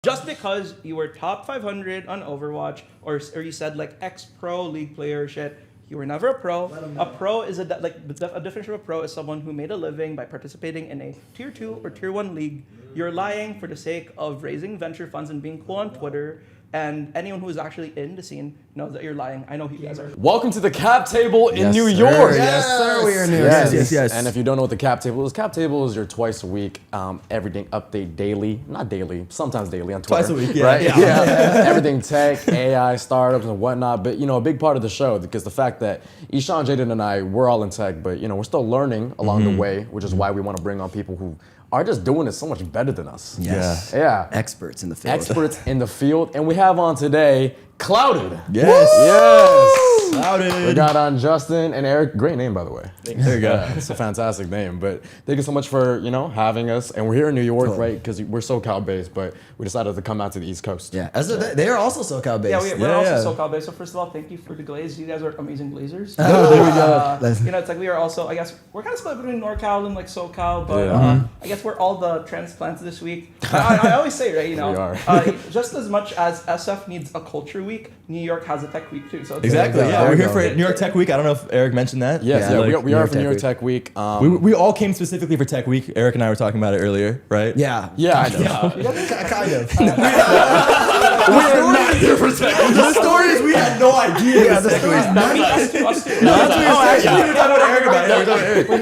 Just because you were top 500 on Overwatch, or you said like ex-pro league player shit, you were never a pro. A pro is a definition of a pro is someone who made a living by participating in a tier 2 or tier 1 league. You're lying for the sake of raising venture funds and being cool on Twitter. And anyone who is actually in the scene knows that you're lying. I know who you guys are. Welcome to the Cap Table in New sir. York. Yes, sir. We are in New York. Yes. And if you don't know what the Cap Table is your twice a week, everything update daily. Not daily, sometimes daily on Twitter. Twice a week, yeah. Right? Yeah. Everything tech, AI, startups, and whatnot. But, a big part of the show, because the fact that Ishan, Jaden, and I, we're all in tech, but, we're still learning along the way, which is why we want to bring on people who are just doing it so much better than us. Yes. Yeah. Experts in the field. Experts in the field. And we have on today, Clouded. Yes. Yes. Clouded. We got on Justin and Eric. Great name, by the way. There you go. Yeah, it's a fantastic name. But thank you so much for, having us. And we're here in New York, right? Because we're SoCal based, but we decided to come out to the East Coast. Yeah. They are also SoCal based. Yeah, we're also SoCal based. So first of all, thank you for the glaze. You guys are amazing glazers. Oh, there we go. It's like we are also, I guess, we're kind of split between NorCal and like SoCal, but I guess we're all the transplants this week. I always say, right, We are. just as much as SF needs a culture week, New York has a tech week too. So it's Exactly. There Yeah, we we're here go. for New York Tech Week. I don't know if Eric mentioned that. Yes, Yeah, we are for New York Tech Week. We all came specifically for Tech Week. Eric and I were talking about it earlier, right? Yeah. Yeah, I know. Kind of. We're not here for Tech Week. The story is we had no idea. Yeah, the story's us too. That's what you're saying. We were talking about Eric about it. Yeah, we're talking about Eric. We're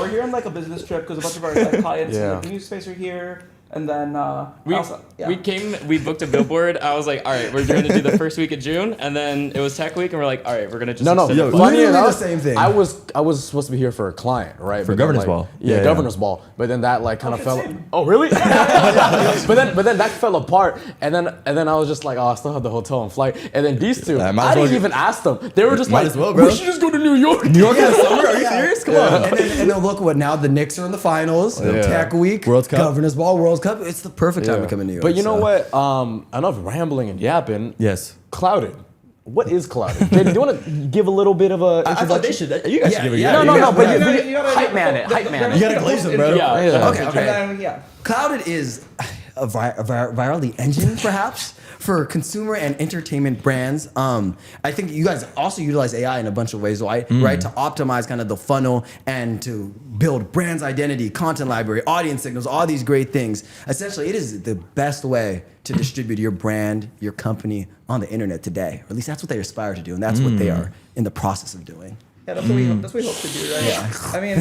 here on like a business trip because a bunch of our like, clients in like, the news space are here. And then we booked a billboard. I was like, all right, we're going to do the first week of June, and then it was Tech Week, and we're like, all right, we're going to just extend it. Funny literally enough, the same thing. I was supposed to be here for a client, right? For But then, Governor's like, Ball. Yeah, Yeah, Governor's Ball. But then that like kind of fell. same. Oh, really? But then that fell apart, and then I was just like, oh, I still have the hotel and flight. And then these two, might I as well didn't even ask them. They were just Might like, as well, bro. we should just go to New York. New York in the summer? Are you serious? Come on. And then look what now the Knicks are in the finals. Yeah. Tech Week, World Cup. Governor's Ball, World Cup. It's the perfect time to come in New York. But you know so. what? Enough rambling and yapping. Yes. Clouded. What is Clouded? Jay, do you want to give a little bit of a I thought they introduction? should. You guys should give it a yeah. go. No, but you you gotta hype man it, hype man it. You gotta glaze them, bro. Yeah. Okay. And then, Clouded is a virality engine, perhaps, for consumer and entertainment brands. I think you guys also utilize AI in a bunch of ways, right? Right, to optimize kind of the funnel and to build brand's identity, content library, audience signals, all these great things. Essentially, it is the best way to distribute your brand, your company on the internet today. Or at least that's what they aspire to do, and that's what they are in the process of doing. Yeah, that's what we hope to do, right? Yeah. I mean,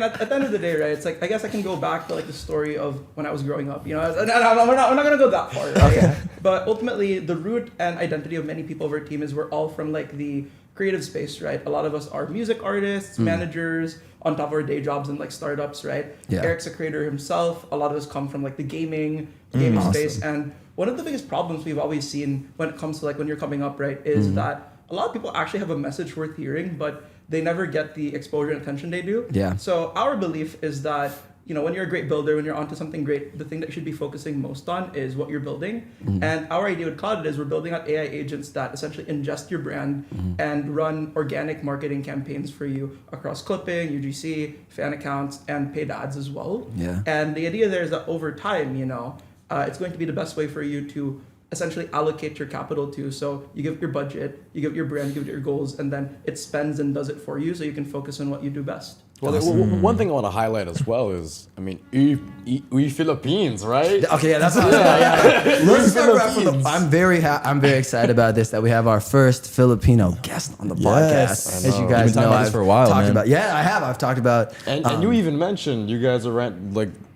at the end of the day, right? It's like I guess I can go back to like the story of when I was growing up. We're not gonna go that far, right? Okay. But ultimately, the root and identity of many people of our team is we're all from like the creative space, right? A lot of us are music artists, managers, on top of our day jobs and like startups, right? Yeah. Eric's a creator himself. A lot of us come from like the gaming space, and one of the biggest problems we've always seen when it comes to like when you're coming up, right, is that a lot of people actually have a message worth hearing, but they never get the exposure and attention they do. Yeah. So our belief is that, when you're a great builder, when you're onto something great, the thing that you should be focusing most on is what you're building. And our idea with Clouded is we're building out AI agents that essentially ingest your brand and run organic marketing campaigns for you across clipping, UGC, fan accounts, and paid ads as well. Yeah. And the idea there is that over time, it's going to be the best way for you to essentially allocate your capital to. So you give it your budget, you give it your brand, you give it your goals, and then it spends and does it for you so you can focus on what you do best. Well, one thing I want to highlight as well is, we Philippines, right? Okay, yeah, that's what Let's start right from the. I'm very excited about this, that we have our first Filipino guest on the podcast. As you guys You've been talking know, about this for a while, talked man. about. Yeah, I have. I've talked about. And you even mentioned you guys are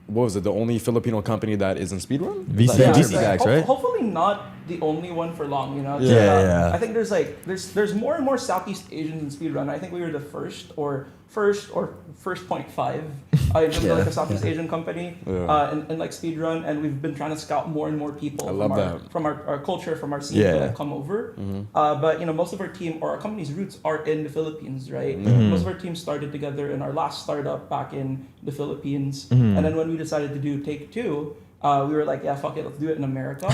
what was it? The only Filipino company that is in speedrun? VC Bags, right? Hopefully not the only one for long, Yeah. I think there's more and more Southeast Asians in speedrun. I think we were the first 0.5 in terms of like a Southeast Asian company in like speedrun, and we've been trying to scout more and more people from our culture, from our scene to like come over. But most of our team or our company's roots are in the Philippines, right? Most of our team started together in our last startup back in the Philippines, and then when we decided to do Take Two, we were like, yeah, fuck it, let's do it in America.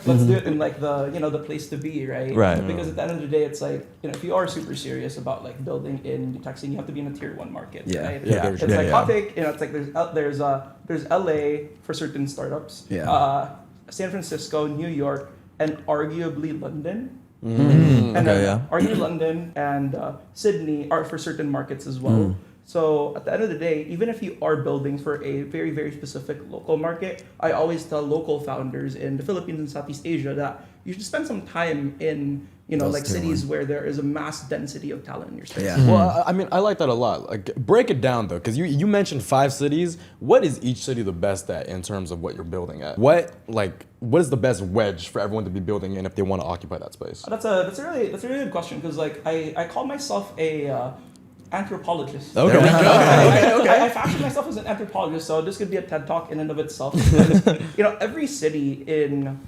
Let's do it in like the place to be, right? Right. Because at the end of the day, it's like, if you are super serious about like building in the tech scene, you have to be in a tier 1 market, right? It's like hot take, it's like there's LA for certain startups. Yeah. San Francisco, New York, and arguably London. And then arguably London and Sydney are for certain markets as well. So at the end of the day, even if you are building for a very, very specific local market, I always tell local founders in the Philippines and Southeast Asia that you should spend some time in, Those like tier cities one. where there is a mass density of talent in your space. Yeah. Well, I mean, I like that a lot. Like, break it down though, because you mentioned 5 cities. What is each city the best at in terms of what you're building at? What is the best wedge for everyone to be building in if they want to occupy that space? That's a really good question because like I call myself a anthropologist. Okay. I fashion myself as an anthropologist, so this could be a TED talk in and of itself. Because, every city in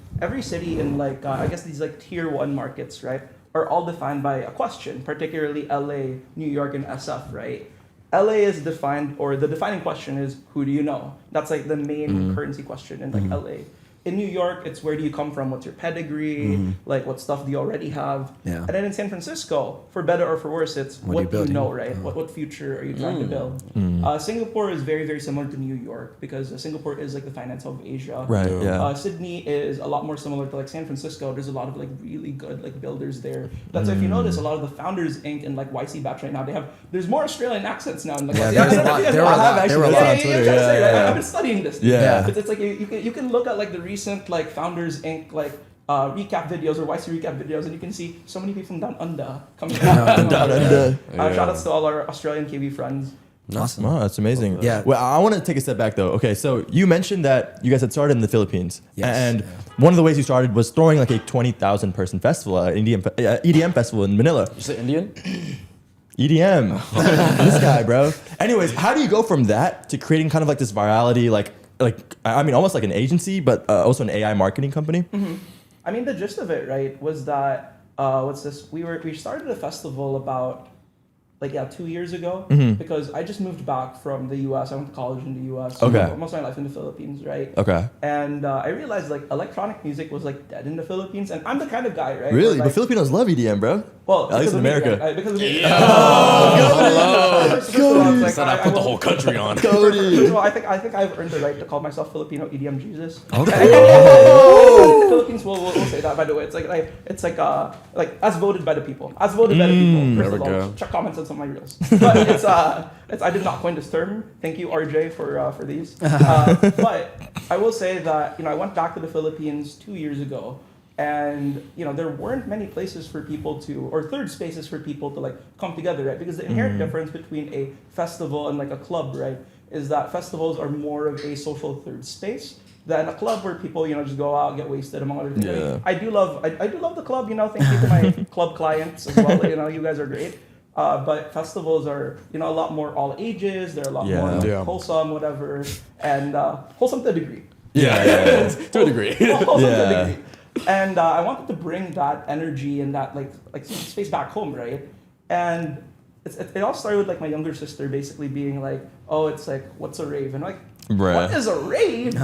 like I guess these like tier 1 markets, right, are all defined by a question. Particularly LA, New York, and SF, right? LA is defined, or the defining question is, who do you know? That's like the main currency question in like LA. In New York, it's where do you come from? What's your pedigree? Like, what stuff do you already have? Yeah. And then in San Francisco, for better or for worse, it's What are you what do you building? know, right? What future are you trying to build? Singapore is very, very similar to New York because Singapore is like the finance hub of Asia. Right. Yeah. Sydney is a lot more similar to like San Francisco. There's a lot of like really good like builders there. That's why if you notice, a lot of the Founders Inc. and like YC batch right now, there's more Australian accents now. In, like, Yeah, there's a lot. There are a lot. There are a lot on Twitter. I've been studying this. Yeah. It's like you can look at like the recent like Founders Inc. like recap videos or YC recap videos, and you can see so many people from down under coming down under. Shout outs to all our Australian KV friends. Awesome. Wow, that's amazing. Yeah. Well, I want to take a step back though. Okay, so you mentioned that you guys had started in the Philippines, Yes. and one of the ways you started was throwing like a 20,000 person festival, EDM festival in Manila. You say Indian? EDM. This guy, bro. Anyways, how do you go from that to creating kind of like this virality, like I mean, almost like an agency, but also an AI marketing company? I mean, the gist of it, right, was that we started a festival about 2 years ago because I just moved back from the US. I went to college in the US. Okay. Most of my life in the Philippines, right? Okay. And I realized like electronic music was like dead in the Philippines, and I'm the kind of guy, right? Really? where, But Filipinos love EDM, bro. well, at least because in of me, America. right? Because of me. Cody. Said I put the whole country on. Cody. So I think I've earned the right to call myself Filipino EDM Jesus. Okay. The Philippines will say that, by the way. It's like as voted by the people. As voted by the people. First there of we all, go. check comments on some of my reels. But it's I did not coin this term. Thank you, RJ, for these. But I will say that I went back to the Philippines 2 years ago. And there weren't many places for people to, or third spaces for people to like come together, right? Because the inherent difference between a festival and like a club, right, is that festivals are more of a social third space than a club where people just go out, get wasted, among other things. Yeah. I do love the club. Thank you to my club clients as well. You guys are great. But festivals are a lot more all ages. They're a lot more Yeah. wholesome, whatever, and wholesome to a degree. Yeah. To a degree. Wholesome to a Yeah. degree. And I wanted to bring that energy and that like space back home, right? And it all started with like my younger sister basically being like, "Oh, it's like what's a rave?" And I'm like, "What is a rave?"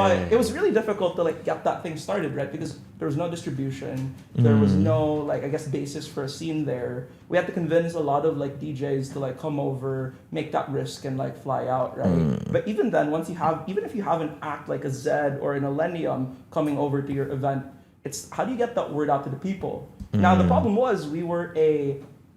But it was really difficult to like get that thing started, right? Because there was no distribution, there was no basis for a scene there. We had to convince a lot of like DJs to like come over, make that risk, and like fly out, right? But even then, even if you have an act like a Zed or an Millennium coming over to your event, it's how do you get that word out to the people? Now the problem was we were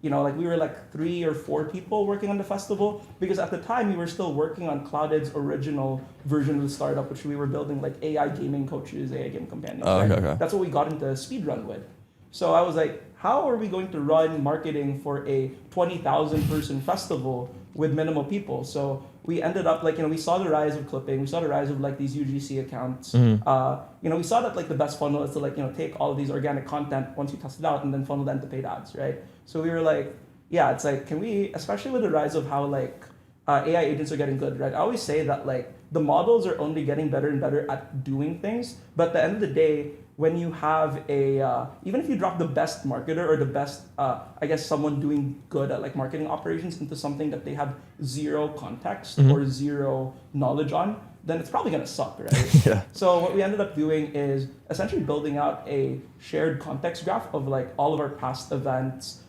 like 3 or 4 people working on the festival because at the time we were still working on Clouded's original version of the startup, which we were building like AI gaming coaches, AI game companions. Right? Okay. That's what we got into speedrun with. So I was like, how are we going to run marketing for a 20,000 person festival with minimal people? So we ended up we saw the rise of clipping, we saw the rise of like these UGC accounts. We saw that like the best funnel is to take all of these organic content once you test it out and then funnel them to paid ads, right? So we were like, yeah, it's like, can we, especially with the rise of how AI agents are getting good, right? I always say that the models are only getting better and better at doing things, but at the end of the day, when you have even if you drop the best marketer or the best, someone doing good at marketing operations into something that they have zero context or zero knowledge on, then it's probably gonna suck, right? Yeah. So what we ended up doing is essentially building out a shared context graph of all of our past events,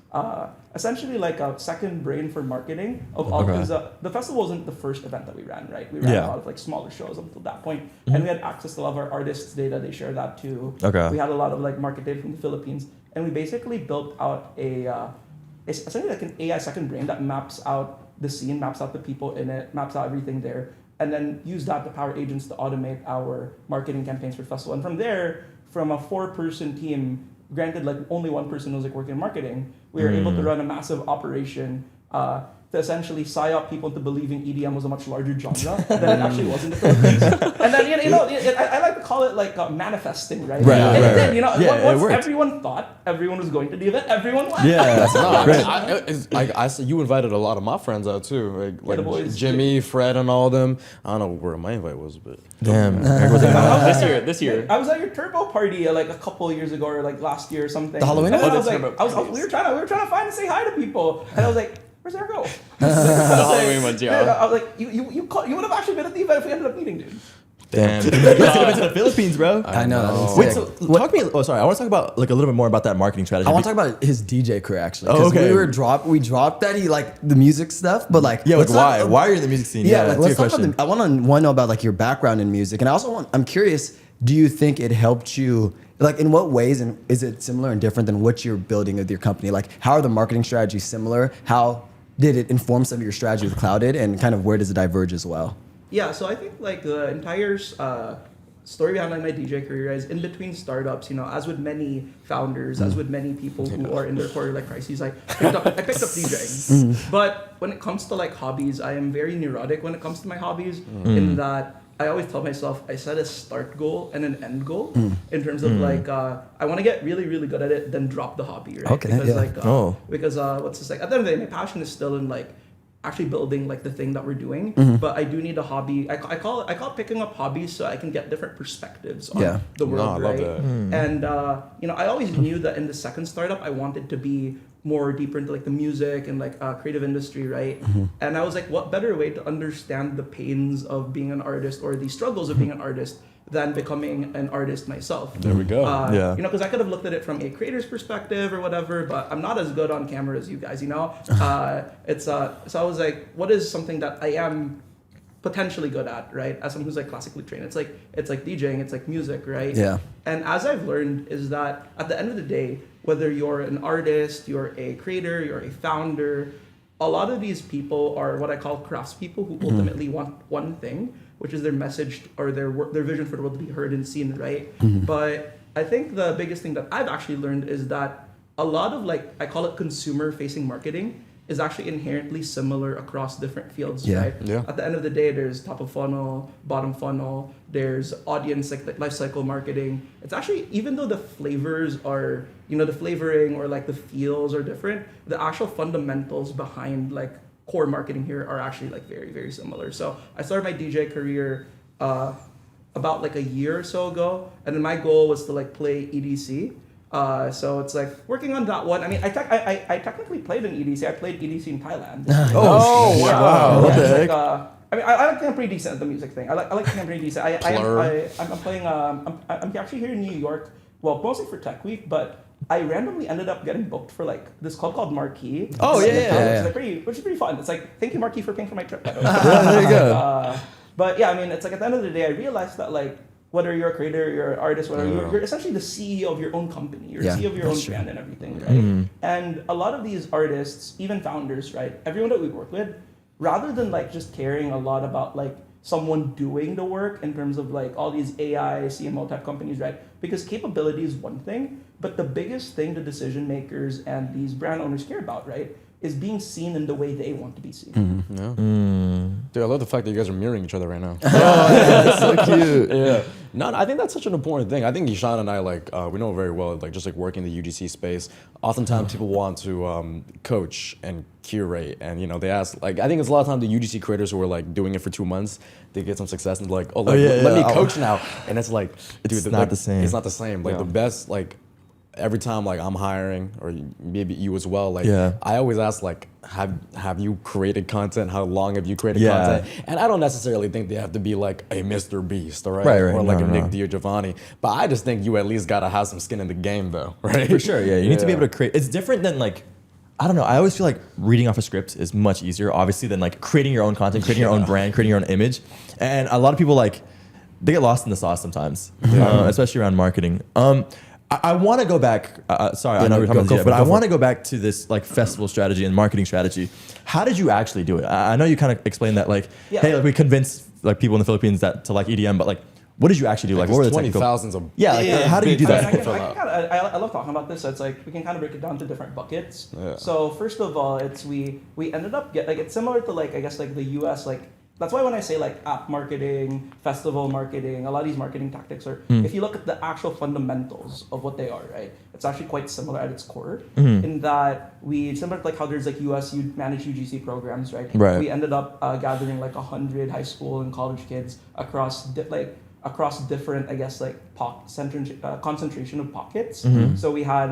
essentially like a second brain for marketing of all, because the festival wasn't the first event that we ran, right? We ran a lot of like smaller shows up until that point, and we had access to a lot of our artists' data. They shared that too. We had a lot of like market data from the Philippines, and we basically built out it's essentially like an AI second brain that maps out the scene, maps out the people in it, maps out everything there, and then use that to power agents to automate our marketing campaigns for festival. And from there, from a 4-person team, granted like only one person was like working in marketing, we were able to run a massive operation to essentially psyop people into believing EDM was a much larger genre than it actually was in the Philippines. And then I like to call it like manifesting, right? And it did, once everyone thought everyone was going to do that, everyone went. I see you invited a lot of my friends out too, like the boys. Jimmy, Fred, and all them. I don't know where my invite was, but Damn. This year. I was at your turbo party like a couple of years ago, or like last year or something. The Halloween And then one? we were trying to find and say hi to people, and I was like, "Where's Ergo?" The Halloween ones, yeah. I was like, "You would have actually been at the event if we ended up meeting, dude." Damn. You guys went to the Philippines, bro. I know. Wait, so talk to me. Oh, sorry. I want to talk about like a little bit more about that marketing strategy. I want to talk about his DJ career actually. Oh, okay. We dropped that he like the music stuff, but like Yeah, like let's why? talk- Why are you in the music scene? Yeah, that's let's your talk about question. I want to know about like your background in music, and I'm curious. Do you think it helped you? Like, in what ways, and is it similar and different than what you're building with your company? Like, how are the marketing strategies similar? How did it inform some of your strategy with Clouded, and kind of where does it diverge as well? Yeah, so I think like the entire story behind like my DJ career is in between startups. As with many founders, as with many people who are in their quarter life crises, I picked up DJing. But when it comes to like hobbies, I am very neurotic when it comes to my hobbies. In that I always tell myself I set a start goal and an end goal in terms of like I want to get really really good at it, then drop the hobby, right? Okay, because yeah. because what's this like? At the end of the day, my passion is still in like actually building like the thing that we're doing, but I do need a hobby. I call it picking up hobbies so I can get different perspectives on the world, I love right? that. And I always knew that in the second startup I wanted to be more deeper into like the music and like creative industry, right? And I was like, what better way to understand the pains of being an artist or the struggles of being an artist than becoming an artist myself. There we go. Because I could have looked at it from a creator's perspective or whatever, but I'm not as good on camera as you guys, so I was like, what is something that I am potentially good at, right? As someone who's like classically trained, it's like DJing, it's like music, right? Yeah. And as I've learned is that at the end of the day, whether you're an artist, you're a creator, you're a founder, a lot of these people are what I call craftspeople who ultimately want one thing, which is their message or their vision for the world to be heard and seen, right? But I think the biggest thing that I've actually learned is that a lot of like, I call it consumer-facing marketing, is actually inherently similar across different fields, right? Yeah. At the end of the day, there's top of funnel, bottom funnel, there's audience, like life cycle marketing. It's actually, even though the flavors are, the flavoring or like the feels are different, the actual fundamentals behind like core marketing here are actually like very, very similar. So I started my DJ career about like a year or so ago, and then my goal was to like play EDC. So it's like working on that one. I mean, I technically played in EDC. I played EDC in Thailand. Wow. What the heck? I like playing pretty decent at the music thing. I like playing pretty decent. I'm playing. I'm actually here in New York. Well, mostly for Tech Week, but I randomly ended up getting booked for like this club called Marquee. Oh, Which yeah. is pretty fun. It's like, thank you Marquee for paying for my trip. By the way. There you go. But yeah, I mean, it's like at the end of the day, I realized that like, whether you're a creator, you're an artist, whatever, you're essentially the CEO of your own company. You're the CEO of your own brand and everything, right? And a lot of these artists, even founders, right? Everyone that we work with, rather than like just caring a lot about like someone doing the work in terms of like all these AI, CMO type companies, right? Because capability is one thing, but the biggest thing the decision makers and these brand owners care about, right, is being seen in the way they want to be seen. Dude, I love the fact that you guys are mirroring each other right now. That's so cute. Yeah. No, I think that's such an important thing. I think Ishan and I, like, we know very well, like, just like working in the UGC space. Oftentimes people want to coach and curate, and they ask, like, I think it's a lot of times the UGC creators who are like doing it for 2 months, they get some success and they're like, let me coach now, and it's like, dude, It's not the same. It's not the same. Like the best, like. Every time like I'm hiring, or maybe you as well, like I always ask like, have you created content? How long have you created content? And I don't necessarily think they have to be like a Mr. Beast, all right? Or like a Nick DiGiovanni. But I just think you at least gotta have some skin in the game though, right? For sure, yeah. You need to be able to create. It's different than like I don't know. I always feel like reading off a script is much easier, obviously, than like creating your own content, creating your own brand, creating your own image. And a lot of people like they get lost in the sauce sometimes, especially around marketing. I want to go back. Sorry, I know we're talking about this, but I want to go back to this like festival strategy and marketing strategy. How did you actually do it? I know you kind of explained that like, hey, like we convinced like people in the Philippines that to like EDM, but like, what did you actually do? Like, what were the technical? Thousands of How did you do that? I love talking about this. So it's like we can kind of break it down to different buckets. Yeah. So first of all, it's we ended up it's similar to like I guess like the U.S. like. That's why when I say like app marketing, festival marketing, a lot of these marketing tactics are, if you look at the actual fundamentals of what they are, right, it's actually quite similar at its core in that similar to like how there's like US, you manage UGC programs, right? Right. We ended up gathering like 100 high school and college kids across different, I guess, like concentration of pockets. So we had,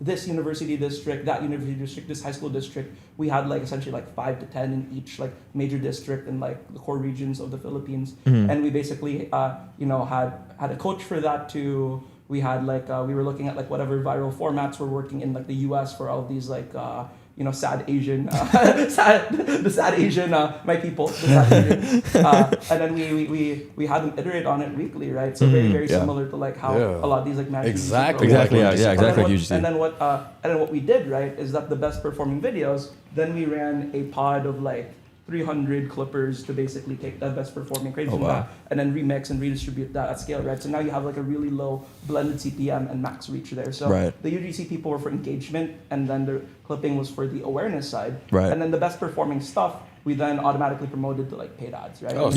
this university district, that university district, this high school district. We had like essentially like 5 to 10 in each like major district in like the core regions of the Philippines. And we basically, had a coach for that too. We had like, we were looking at like whatever viral formats were working in like the US for all of these like, sad Asian, the sad Asian, my people, the sad Asian. And then we had them iterate on it weekly, right? So very similar to like how a lot of these like managed Exactly. UGC. And then what we did, right, is that the best performing videos, then we ran a pod of like 300 clippers to basically take the best performing crazy from that and then remix and redistribute that at scale, right? So now you have like a really low blended CPM and max reach there. So the UGC people were for engagement and then the clipping was for the awareness side. Right. And then the best performing stuff, we then automatically promoted to like paid ads, right? Oh,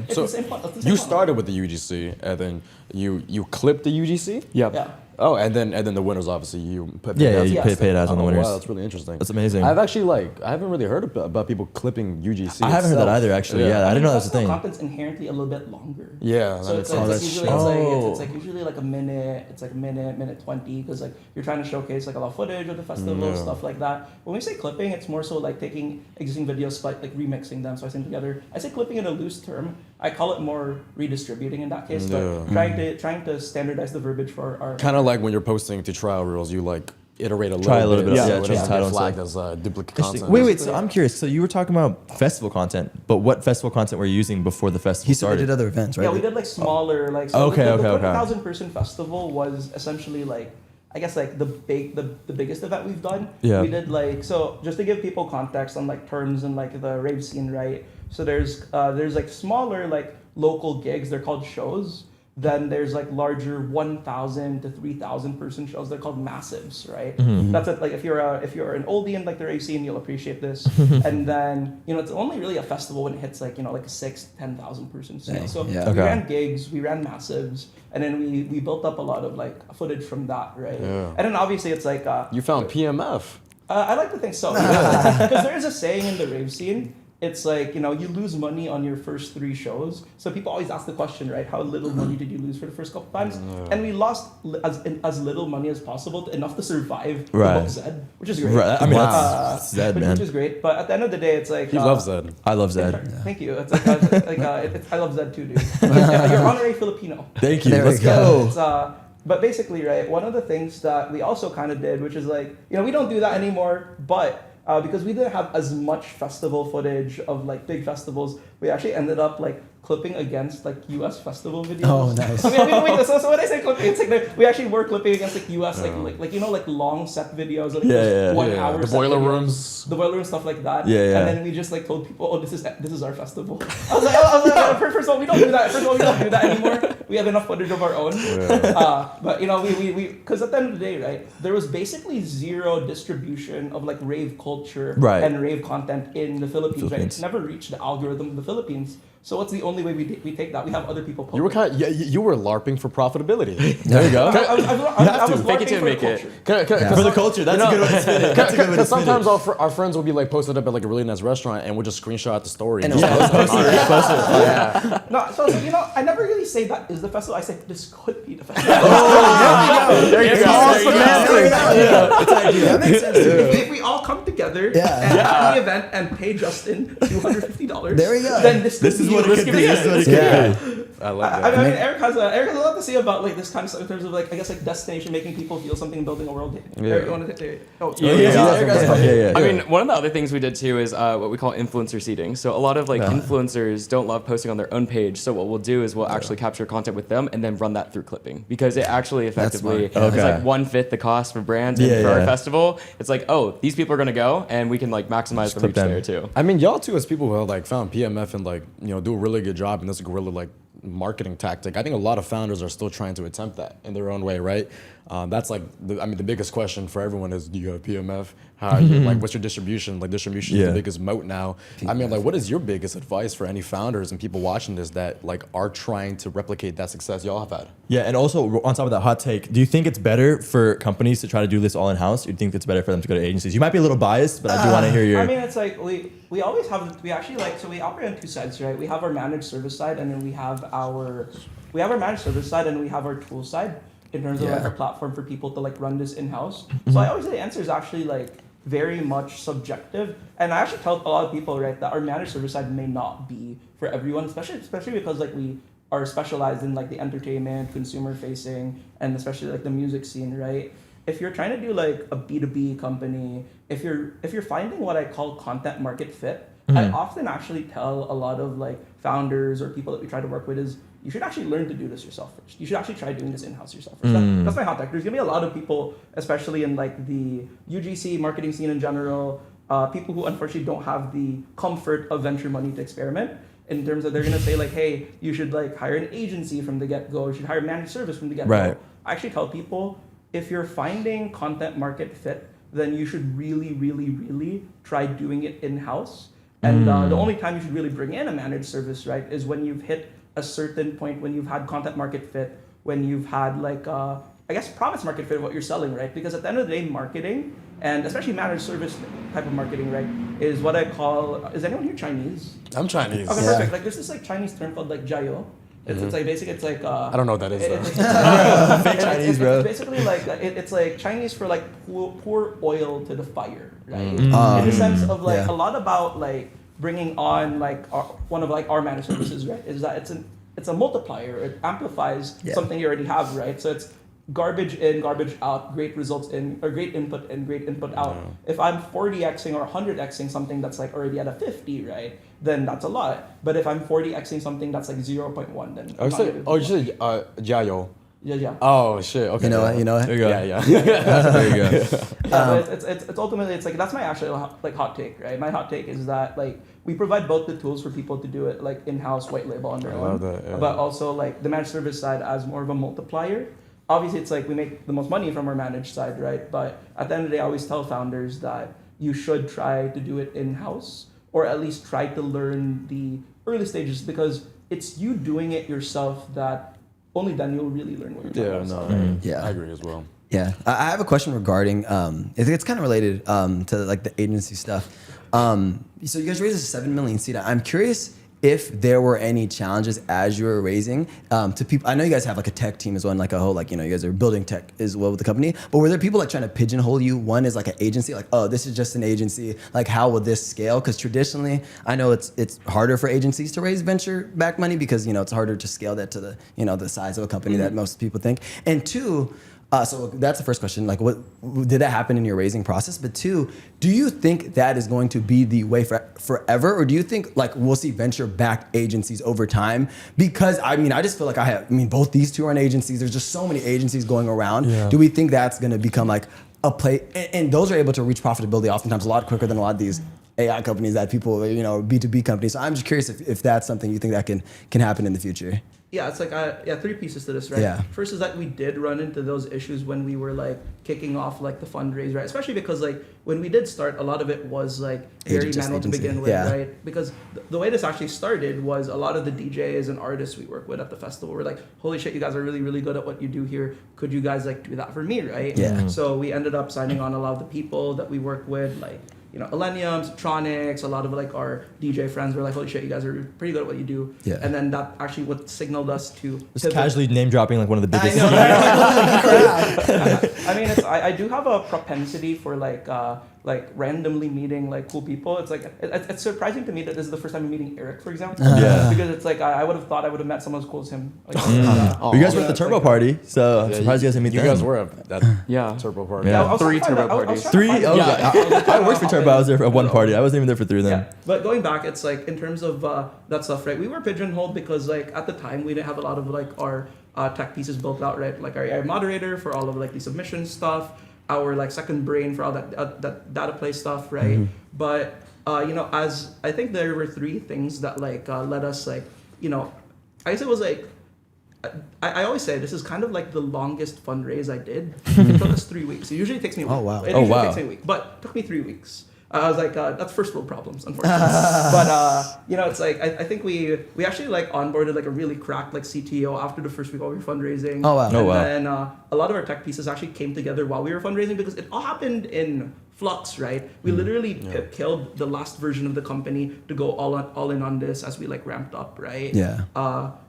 It's the same you started with the UGC and then you clipped the UGC? Yeah. Oh, and then the winners obviously you put Yeah, ads. you paid ads on the winners. Wow, that's really interesting. That's amazing. I've actually I haven't really heard about people clipping UGC. I haven't heard that itself. either, actually. Yeah, I didn't know that's a Festival thing. content's inherently a little bit longer. Yeah, So it's that like, makes it's, sense. like usually like a minute. It's like a minute 20 because like you're trying to showcase like a lot of footage of the festival, stuff like that. When we say clipping, it's more so like taking existing videos, like remixing them, slicing together. I say clipping in a loose term. I call it more redistributing in that case, but trying to standardize the verbiage for our Kind of like when you're posting to trial reels, you like iterate a Try a little bit, so yeah, it change doesn't the title get and flagged as duplicate content. Wait. So I'm curious. So you were talking about festival content, but what festival content were you using before the festival He said they started? did other events, right? Yeah, we did like smaller, like Okay, the okay. 20,000 person festival was essentially like I guess like the biggest event we've done. Yeah. We did like so just to give people context on like terms and like the rave scene, right? So there's like smaller like local gigs, they're called shows. Then there's like larger 1,000 to 3,000 person shows. They're called massives, right? That's it. Like if you're an oldie in like the rave scene, you'll appreciate this. And then it's only really a festival when it hits like like a 6,000-10,000 person scale. So we ran gigs, we ran massives, and then we built up a lot of like footage from that, right? Yeah. And then obviously it's like You found PMF. I like to think so because there is a saying in the rave scene. It's like, you lose money on your first 3 shows. So people always ask the question, right? How little money did you lose for the first couple times? And we lost as little money as possible, enough to survive the book Zed, which is great. Right. I mean, that's Zed, man. Which is great. But at the end of the day, it's like... He loves Zed. I love Zed. Thank you. It's like, I love Zed too, dude. You're honorary Filipino. Thank you. There Let's we go. go. But basically, right, one of the things that we also kind of did, which is like, we don't do that anymore, but... because we didn't have as much festival footage of like big festivals, we actually ended up like clipping against like US festival videos. Oh, nice. So when I say clipping, it's like we actually were clipping against like US like long set videos, like 1 hour. The set boiler videos, rooms. the boiler room stuff like that. Yeah. And then we just like told people, oh, this is our festival. I was like, first of all, we don't do that. First of all, we don't do that anymore. We have enough footage of our own. But we because at the end of the day, right, there was basically zero distribution of like rave culture and rave content in the Philippines. Right? It's never reached the algorithm of the Philippines. So what's the only way we take that? We have other people. You were you were LARPing for profitability. There you go. I was Fake it till you make it. For the culture, that's a good way to spin it. That's a good way to Because spin sometimes it. our friends will be like posted up at like a really nice restaurant and we'll just screenshot the story. And just it'll post it. No, so I never really say that is the festival. I say this could be the festival. There you go. That makes sense. If we all come together and have the event and pay Justin $250, There we go. then this This is what it could be. This is what it could be. I like I that. mean, Eric has a lot to say about like this kind of stuff in terms of like I guess like destination making people feel something, building a world. Eric, you want to I mean, one of the other things we did too is what we call influencer seeding. So a lot of like influencers don't love posting on their own page. So what we'll do is we'll actually capture content with them and then run that through clipping, because it actually effectively is like 1/5 the cost for brands. And for our festival, it's like, oh, these people are going to go and we can like maximize the reach there too. I mean, y'all too, as people who have like found PMF and like, you know, do a really good job in this guerrilla like marketing tactic. I think a lot of founders are still trying to attempt that in their own way, right? That's like, the biggest question for everyone is, do you have PMF? How are you, like, what's your distribution? Like, distribution is the biggest moat now. PMF. I mean, like, what is your biggest advice for any founders and people watching this that like are trying to replicate that success y'all have had? Yeah, and also on top of that hot take, do you think it's better for companies to try to do this all in house? Or do you think it's better for them to go to agencies? You might be a little biased, but I do want to hear your. I mean, it's like we always have, we actually like, so we operate on two sides, right? We have our managed service side, and then we have our managed service side, and we have our tool side in terms of like our platform for people to like run this in-house. So I always say the answer is actually like very much subjective. And I actually tell a lot of people, right, that our managed service side may not be for everyone, especially because like we are specialized in like the entertainment, consumer facing, and especially like the music scene, right? If you're trying to do like a B2B company, if you're finding what I call content market fit, I often actually tell a lot of like founders or people that we try to work with is you should actually learn to do this yourself first. You should actually try doing this in-house yourself first. That's my hot take. There's gonna be a lot of people, especially in like the UGC marketing scene in general, people who unfortunately don't have the comfort of venture money to experiment, in terms of they're gonna say like, hey, you should like hire an agency from the get-go, you should hire managed service from the get-go. Right. I actually tell people, if you're finding content market fit, then you should really, really, really try doing it in-house. And the only time you should really bring in a managed service, right, is when you've hit a certain point, when you've had content market fit, when you've had like, I guess, promise market fit of what you're selling, right? Because at the end of the day, marketing, and especially managed service type of marketing, right, is what I call, is anyone here Chinese? I'm Chinese. Okay, perfect. Like there's this like Chinese term called like jiao. It's like basically it's like I don't know what that is Fake Chinese, bro. It's basically like it's like Chinese for like pour oil to the fire, right? In the sense of like a lot about like bringing on like one of like our managed services, right? Is that it's a multiplier. It amplifies something you already have, right? So it's garbage in, garbage out, great results in, or great input in, great input out. If I'm 40xing or 100xing something that's like already at a 50, right, then that's a lot. But if I'm 40xing something that's like 0.1, then you said jiao. Yeah. Oh shit. Okay. You know it. There you go. Yeah. There you go. But it's ultimately it's like that's my actual like hot take, right? My hot take is that like we provide both the tools for people to do it like in-house, white label on their own, love that, yeah. but also like the managed service side as more of a multiplier. Obviously, it's like we make the most money from our managed side, right? But at the end of the day, I always tell founders that you should try to do it in-house, or at least try to learn the early stages, because it's you doing it yourself that only then you'll really learn what you're talking about. Yeah. I agree as well. Yeah, I have a question regarding. It's kind of related to like the agency stuff. So you guys raised a $7 million seed. I'm curious if there were any challenges as you were raising to people. I know you guys have like a tech team as well, and like a whole like you guys are building tech as well with the company. But were there people like trying to pigeonhole you? One is like an agency, like this is just an agency. Like how will this scale? Because traditionally, I know it's harder for agencies to raise venture backed money because it's harder to scale that to the the size of a company that most people think. And two. So that's the first question. Like, what did that happen in your raising process? But two, do you think that is going to be the way forever, or do you think like we'll see venture-backed agencies over time? Because I just feel like both these two are in agencies. There's just so many agencies going around. Yeah. Do we think that's going to become like a play? And those are able to reach profitability oftentimes a lot quicker than a lot of these AI companies that people B2B companies. So I'm just curious if that's something you think that can happen in the future. Yeah, it's like three pieces to this, right? Yeah. First is that we did run into those issues when we were like kicking off like the fundraise, right? Especially because like when we did start, a lot of it was like very manual to begin with, right? Because the way this actually started was a lot of the DJs and artists we work with at the festival were like, holy shit, you guys are really, really good at what you do here. Could you guys like do that for me, right? Yeah. So we ended up signing on a lot of the people that we work with, like Millennium, Tronics, a lot of like our DJ friends were like, holy shit, you guys are pretty good at what you do. Yeah. And then that actually what signaled us to Just pivot. casually name dropping like one of the biggest. I mean, I do have a propensity for like randomly meeting like cool people. It's like it's surprising to me that this is the first time I'm meeting Eric, for example. Yeah. Because it's like I would have thought I would have met someone as cool as him. Like, You guys were at the Turbo Party, so I'm Yeah, surprised you guys didn't meet You them. guys were at that Yeah. turbo party. Yeah. I was Three trying to turbo find- I was parties. trying to Three? find- Oh, yeah. I worked for Turbo. I was there at one party. I wasn't even there for three of them. Yeah, but going back, it's like in terms of that stuff, right? We were pigeonholed because like at the time we didn't have a lot of like our tech pieces built out, right? Like our AI moderator for all of like the submission stuff, our like second brain for all that data play stuff, right? But as I think there were three things that like led us like I guess it was like. I always say this is kind of like the longest fundraise I did. It took us 3 weeks. It usually takes me a week. Oh, wow. It Oh, usually wow. takes me a week, but it took me 3 weeks. I was like, that's first world problems, unfortunately. But it's like I think we actually like onboarded like a really cracked like CTO after the first week while we were fundraising. Oh, wow. And Oh, wow. then a lot of our tech pieces actually came together while we were fundraising because it all happened in flux, right? We literally killed the last version of the company to go all in on this as we like ramped up, right? Yeah.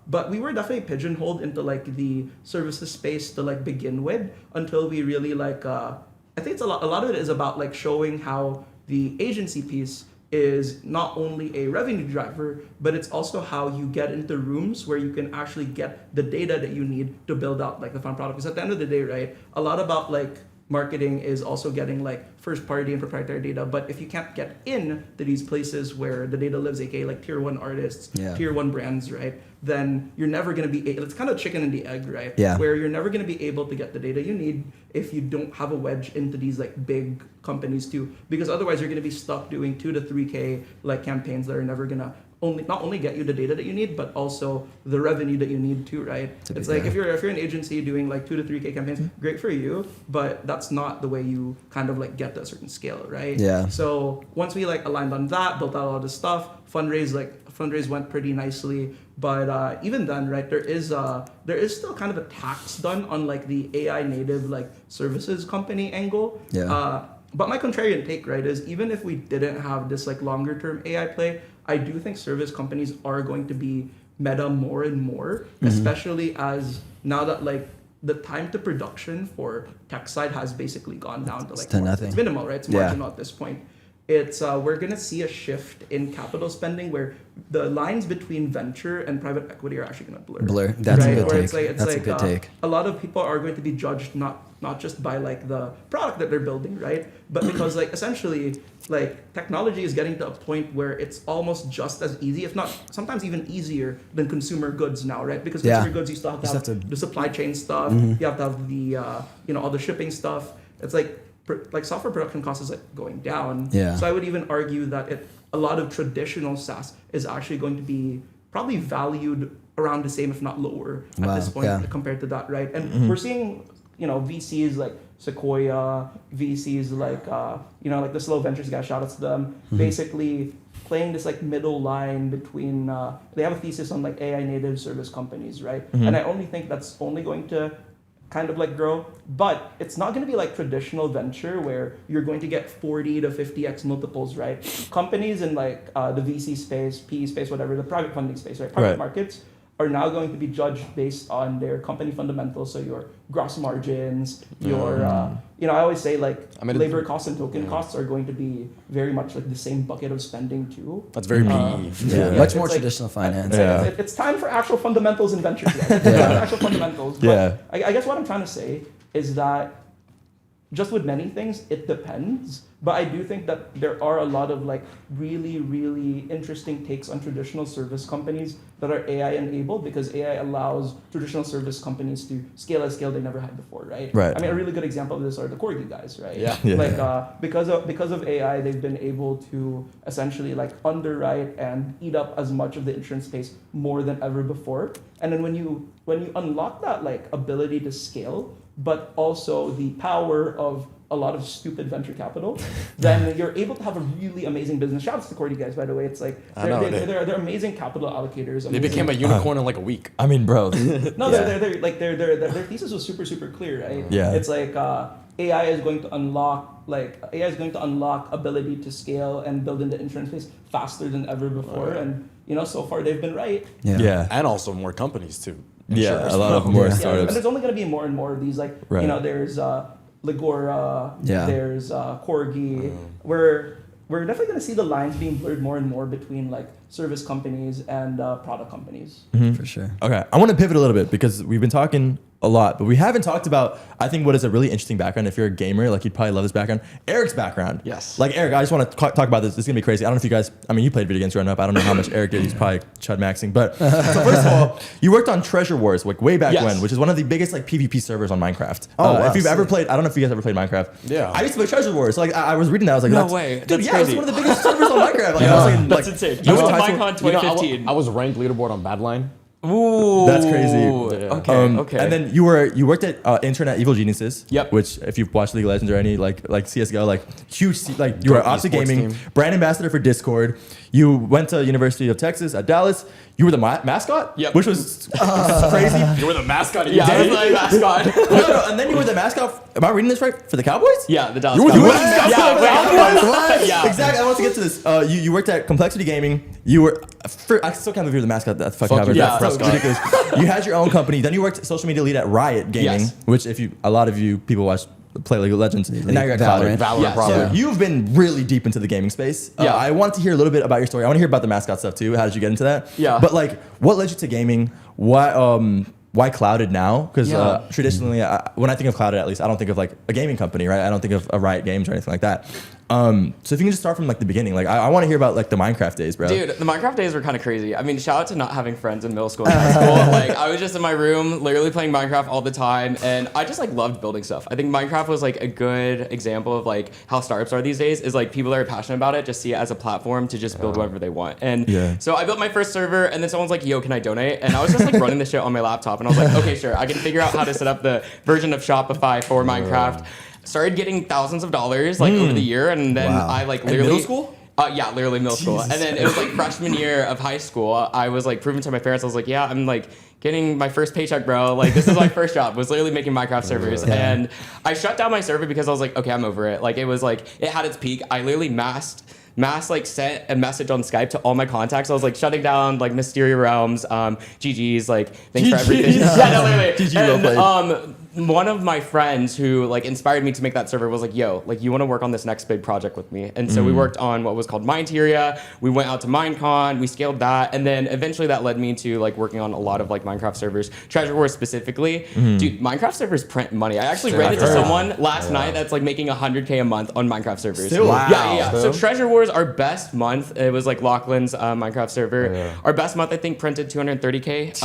But we were definitely pigeonholed into like the services space to like begin with until we really like I think it's a lot of it is about like showing how the agency piece is not only a revenue driver, but it's also how you get into rooms where you can actually get the data that you need to build out like the final product. Because at the end of the day, right, a lot about like marketing is also getting like first party and proprietary data. But if you can't get in to these places where the data lives, aka like tier 1 artists, tier 1 brands, right, then you're never going to be it's kind of chicken and the egg, right? Yeah. Where you're never going to be able to get the data you need if you don't have a wedge into these like big companies too, because otherwise you're going to be stuck doing 2 to 3K like campaigns that are never going to not only get you the data that you need, but also the revenue that you need too, right? It's like if you're an agency doing like 2 to 3K campaigns, great for you, but that's not the way you kind of like get to a certain scale, right? Yeah. So once we like aligned on that, built out all this stuff, fundraise went pretty nicely. But even then, right, there is still kind of a tax done on like the AI native like services company angle. Yeah. But my contrarian take, right, is even if we didn't have this like longer term AI play, I do think service companies are going to be meta more and more, especially as now that like the time to production for tech side has basically gone down to like nothing. It's minimal, right? It's marginal at this point. It's we're gonna see a shift in capital spending where the lines between venture and private equity are actually gonna blur. That's a right? good Where take. It's That's a good take. a lot of people are going to be judged not just by like the product that they're building, right? But because like essentially like technology is getting to a point where it's almost just as easy, if not sometimes even easier than consumer goods now, right? Because consumer goods you still have to have the supply chain stuff, you have to have the all the shipping stuff. It's like software production cost is like going down. Yeah. So I would even argue that a lot of traditional SaaS is actually going to be probably valued around the same, if not lower, at this point compared to that, right? And we're seeing, VCs like Sequoia, VCs like like the Slow Ventures guys, shout out to them, basically playing this like middle line between they have a thesis on like AI native service companies, right? And I only think that's only going to kind of like grow, but it's not going to be like traditional venture where you're going to get 40 to 50x multiples, right? Companies in like the VC space, PE space, whatever, the private funding space, right? Private markets are now going to be judged based on their company fundamentals. So your gross margins, your, I always say like labor costs and token costs are going to be very much like the same bucket of spending too. That's very PE. Much more traditional finance. It's time for actual fundamentals in ventures. It's time for actual fundamentals. But I guess what I'm trying to say is that just with many things, it depends. But I do think that there are a lot of like really, really interesting takes on traditional service companies that are AI enabled, because AI allows traditional service companies to scale at a scale they never had before, right? Right. I mean, a really good example of this are the Corgi guys, right? Yeah. Because of AI, they've been able to essentially like underwrite and eat up as much of the insurance space more than ever before. And then when you unlock that like ability to scale, but also the power of a lot of stupid venture capital, then you're able to have a really amazing business. Shout out to the Cordy guys, by the way. It's like they're amazing capital allocators. They became a unicorn in like a week. I mean, bro. No, their thesis was super, super clear, right? Yeah. It's like AI is going to unlock ability to scale and build in the insurance space faster than ever before. And so far they've been right. Yeah. And also more companies too. Yeah, a lot of more And startups. there's only going to be more and more of these. Like there's Ligora, there's Corgi. We're definitely going to see the lines being blurred more and more between like service companies and product companies. For sure. Okay, I want to pivot a little bit because we've been talking a lot, but we haven't talked about, I think, what is a really interesting background. If you're a gamer, like you'd probably love this background. Eric's background. Yes. Like Eric, I just want to talk about this. This is going to be crazy. I don't know if you guys, you played video games growing up. I don't know how much Eric did. He's probably chud maxing. But so first of all, you worked on Treasure Wars, like way back when, which is one of the biggest like PvP servers on Minecraft. Wow, if you've ever played, I don't know if you guys ever played Minecraft. Yeah. I used to play Treasure Wars. So, like I was reading that. I was like, No that's, way. Dude, That's yeah, crazy. it's one of the biggest servers on Minecraft. Like, I was like, That's insane. You I went to high school- Minecon 2015. I was ranked leaderboard on Badline. Ooh. That's crazy. Okay. Okay. And then you worked at Internet Evil Geniuses. Yep. Which, if you've watched League of Legends or any like CS:GO, like huge, like you were Optic esports Gaming, team. brand ambassador for Discord. You went to University of Texas at Dallas. You were the mascot. Yep. Which was crazy. You were the mascot. yeah, I was like mascot. No, and then you were the mascot. Am I reading this right? For the Cowboys? Yeah, the Dallas You were Cowboys. the mascot Yeah, for the Cowboys? Yeah. Exactly. I want to get to this. You worked at Complexity Gaming. You were. I still can't believe you're the mascot. At the fucking Fuck Cowboys. you, That's yeah. so ridiculous. You had your own company. Then you worked social media lead at Riot Gaming, Yes. which a lot of you people watch play League of Legends, and now you're at Valorant. Valorant, Yeah, probably. So you've been really deep into the gaming space. Yeah. I want to hear a little bit about your story. I want to hear about the mascot stuff too. How did you get into that? Yeah. But like, what led you to gaming? Why Clouded now? Because Yeah. traditionally, when I think of Clouded, at least, I don't think of like a gaming company, right? I don't think of a Riot Games or anything like that. So if you can just start from like the beginning, like I want to hear about like the Minecraft days, bro. Dude, the Minecraft days were kind of crazy. I mean, shout out to not having friends in middle school and high school. Like, I was just in my room, literally playing Minecraft all the time, and I just like loved building stuff. I think Minecraft was like a good example of like how startups are these days. Is like people that are passionate about it just see it as a platform to just build whatever they want. And so I built my first server, and then someone's like, "Yo, can I donate?" And I was just like running the shit on my laptop, and I was like, "Okay, sure, I can figure out how to set up the version of Shopify for Minecraft." Started getting thousands of dollars like over the year, and then I like literally middle school? Yeah, literally middle school. And then it was like freshman year of high school. I was like proving to my parents, I was like, yeah, I'm like getting my first paycheck, bro. Like this is my first job. Was literally making Minecraft servers. And I shut down my server because I was like, okay, I'm over it. Like it was like, it had its peak. I literally mass like sent a message on Skype to all my contacts. I was like shutting down like Mysteria Realms, GG's, like thanks for everything. Yeah, no, literally. GG well played. One of my friends who like inspired me to make that server was like, yo, like you want to work on this next big project with me. And so we worked on what was called Minecteria. We went out to Minecon, we scaled that. And then eventually that led me to like working on a lot of like Minecraft servers, Treasure Wars specifically. Dude, Minecraft servers print money. I actually ran into someone last night that's like making 100K a month on Minecraft servers. Still? Yeah, yeah, yeah. Still? So Treasure Wars, our best month, it was like Lachlan's Minecraft server. Our best month, I think, printed 230K.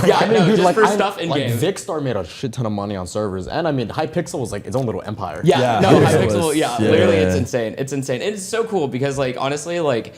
Yeah, I know, dude, just like, for stuff in game. Vikkstar made a shit ton of money on servers, and I mean, Hypixel was like its own little empire. Yeah, Yeah, no, Hypixel Hypixel, was- yeah, yeah, literally, yeah, it's yeah. insane. It's insane. And it's so cool because, like, honestly, like,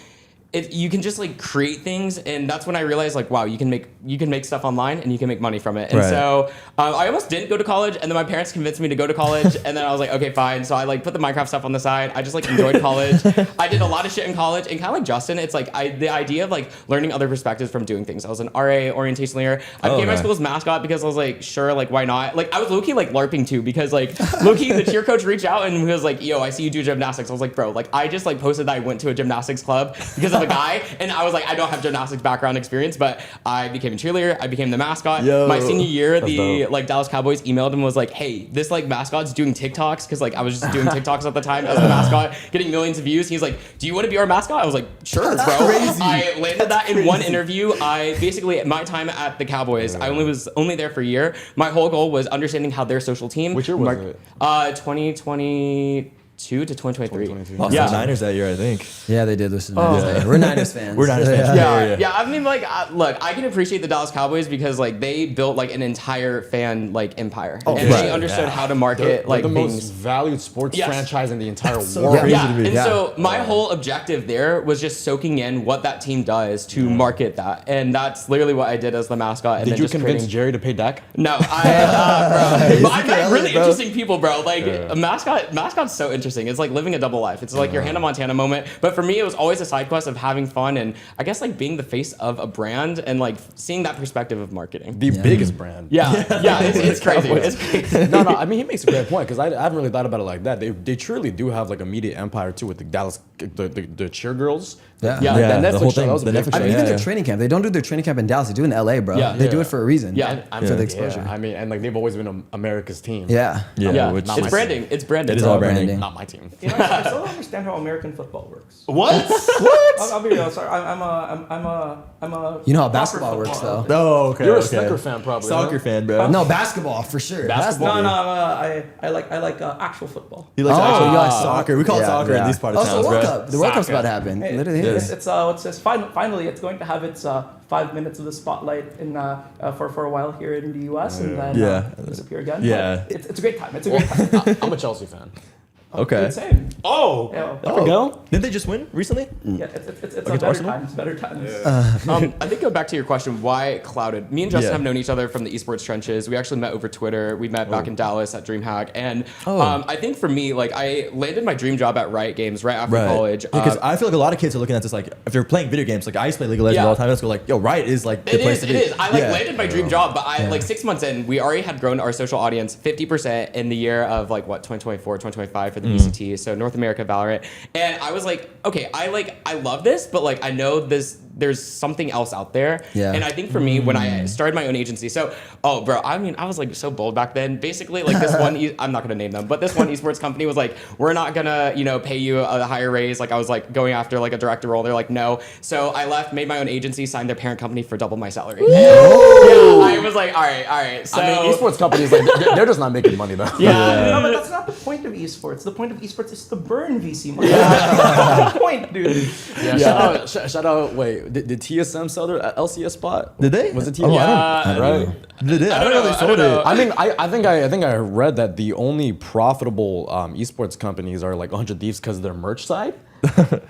you can just like create things, and that's when I realized like, wow, you can make stuff online and you can make money from it. And Right. so I almost didn't go to college, and then my parents convinced me to go to college, and then I was like, okay, fine. So I like put the Minecraft stuff on the side. I just like enjoyed college. I did a lot of shit in college, and kind of like Justin, it's like the idea of like learning other perspectives from doing things. I was an RA, orientation leader. I became my okay. school's mascot because I was like, sure, like why not? Like I was low-key like LARPing too, because like low-key the cheer coach reached out and he was like, yo, I see you do gymnastics. I was like, bro, like I just like posted that I went to a gymnastics club because of a guy, and I was like, I don't have gymnastics background experience, but I became a cheerleader. I became the mascot. Yo. My senior year, the dope. like Dallas Cowboys emailed him and was like, hey, this like mascot's doing TikToks, because like I was just doing TikToks at the time as the mascot, getting millions of views. He's like, do you want to be our mascot? I was like, sure, bro. crazy. I landed that in one interview. I basically, at my time at the Cowboys, I was only there for a year. My whole goal was understanding how their social team. Which year was it? 2022 to 2023. 2022. Lost Yeah. the Niners that year, I think. Yeah, they did listen to Niners fans. We're Niners fans. We're Niners fans. Yeah. I mean, like, look, I can appreciate the Dallas Cowboys because, like, they built like an entire fan like empire, and right. they understood how to market They're like the things. most valued sports Yes. franchise in the entire so world. crazy. Yeah, to me. and Yeah. so my whole objective there was just soaking in what that team does to market that, and that's literally what I did as the mascot. And Did then you just convince creating- Jerry to pay Dak? No, I, bro. But I met really it, bro. interesting people, bro. Like a mascot's so interesting. It's like living a double life. It's like your Hannah Montana moment. But for me, it was always a side quest of having fun and I guess like being the face of a brand and like seeing that perspective of marketing. The biggest brand. Yeah, it's crazy. It's crazy. No, I mean, he makes a great point because I haven't really thought about it like that. They truly do have like a media empire too with the Dallas, the cheer girls. Yeah. Yeah. That the Netflix whole show, thing, that was a the big Netflix show. show, Even yeah. their training camp. They don't do their training camp in Dallas. They do it in LA, bro. Yeah. They do it for a reason. Yeah. For the exposure. I mean, and like they've always been America's team. Yeah. Yeah, which it's branding. It's branding. It is all branding. Not my team. You know, I still don't understand how American football works. What? I'll be real. Sorry, I'm a. You know how proper basketball works, football. though. Oh, okay. You're a okay. snooker fan, probably. Soccer huh? fan, bro. No, basketball for sure. Basketball. No, I like actual football. He likes Oh, actually you like soccer. We call it soccer in these part of Oh, so towns, World bro. Cup. The World Cup's Soccer. about to happen. Hey, Literally. it's finally it's going to have its 5 minutes of the spotlight in for a while here in the U.S. and then Yeah. disappear again. Yeah. But it's a great time. It's a great time. I'm a Chelsea fan. Okay. Same. Oh, Yeah, there we go. Didn't they just win recently? yeah, it's a Against better Arsenal? times. Better times. I think go back to your question, why Clouded? Me and Justin Yeah. have known each other from the esports trenches. We actually met over Twitter. We met back in Dallas at DreamHack. And I think for me, like I landed my dream job at Riot Games right after college. Because I feel like a lot of kids are looking at this like, if they're playing video games, like I used to play League of Legends Yeah. all the time. Let's go like, yo, Riot is like the place to It be. is. I like Yeah. landed my dream job, but I like 6 months in, we already had grown our social audience 50% in the year of like what 2024, 2025 for the VCT. So North America Valorant, and I was like, okay, I love this, but like I know there's something else out there. Yeah. And I think for me, when I started my own agency, so bro, I mean, I was like so bold back then. Basically, like this one, I'm not gonna name them, but this one esports company was like, we're not gonna pay you a higher raise. Like I was like going after like a director role. They're like, no. So I left, made my own agency, signed their parent company for double my salary. And, I was like, all right. So I mean, esports companies like they're just not making money though. No, but that's not the point of esports. The point of esports is to burn VC money. That's the point, dude. Yeah. Shout out. Wait, did TSM sell their LCS spot? Did they? Was it Oh, TSM? I don't right. know. Did they? I don't know if they I sold don't know. it. I mean, I think I read that the only profitable esports companies are like 100 Thieves because of their merch side.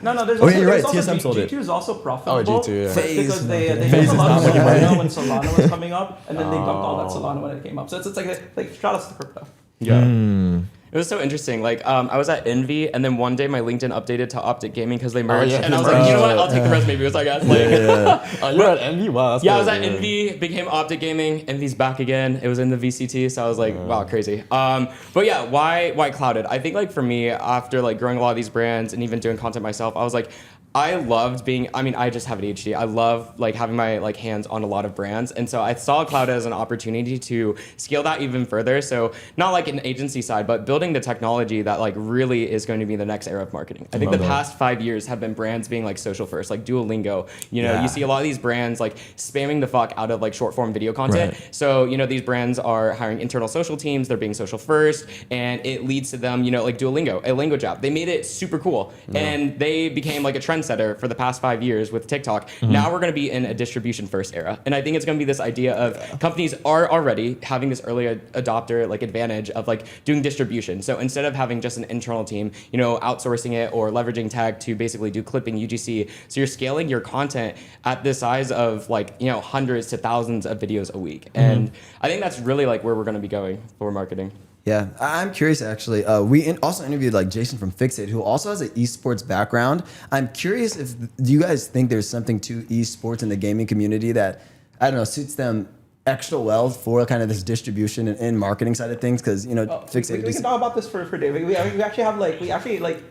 No, there's Oh, also, yeah, you're there's right. also TSM sold it. G2 is also profitable. Oh, G2, yeah. but FaZe, because they FaZe built is a lot of not making money. Solana when Solana was coming up, and then they dumped all that Solana when it came up. So it's like shout outs to crypto. Yeah. It was so interesting. Like, I was at Envy, and then one day my LinkedIn updated to Optic Gaming because they merged, yeah, and I was they like, you know what? merged. I'll take the rest. Maybe it was I guess. Like, You're at Envy? Wow. That's yeah, I was crazy. at Envy, became Optic Gaming. Envy's back again. It was in the VCT, so I was like, wow, crazy. But yeah, why Clouded? I think like for me, after like growing a lot of these brands and even doing content myself, I was like, I loved being, I mean, I just have ADHD. I love like having my like hands on a lot of brands. And so I saw Cloud as an opportunity to scale that even further. So not like an agency side, but building the technology that like really is going to be the next era of marketing. I think the past 5 years have been brands being like social first, like Duolingo. You see a lot of these brands like spamming the fuck out of like short form video content. Right. So, these brands are hiring internal social teams. They're being social first, and it leads to them, like Duolingo, a language app. They made it super cool, and they became like a trendsetter for the past 5 years with TikTok. Now we're going to be in a distribution first era, and I think it's going to be this idea of companies are already having this early adopter like advantage of like doing distribution. So instead of having just an internal team, outsourcing it or leveraging tech to basically do clipping UGC, so you're scaling your content at the size of like hundreds to thousands of videos a week, and I think that's really like where we're going to be going for marketing. Yeah, I'm curious actually. We also interviewed like Jason from Fixate, who also has an esports background. I'm curious do you guys think there's something to esports in the gaming community that, I don't know, suits them extra well for kind of this distribution and marketing side of things? Because, Fixate. We can talk about this for days. We actually have like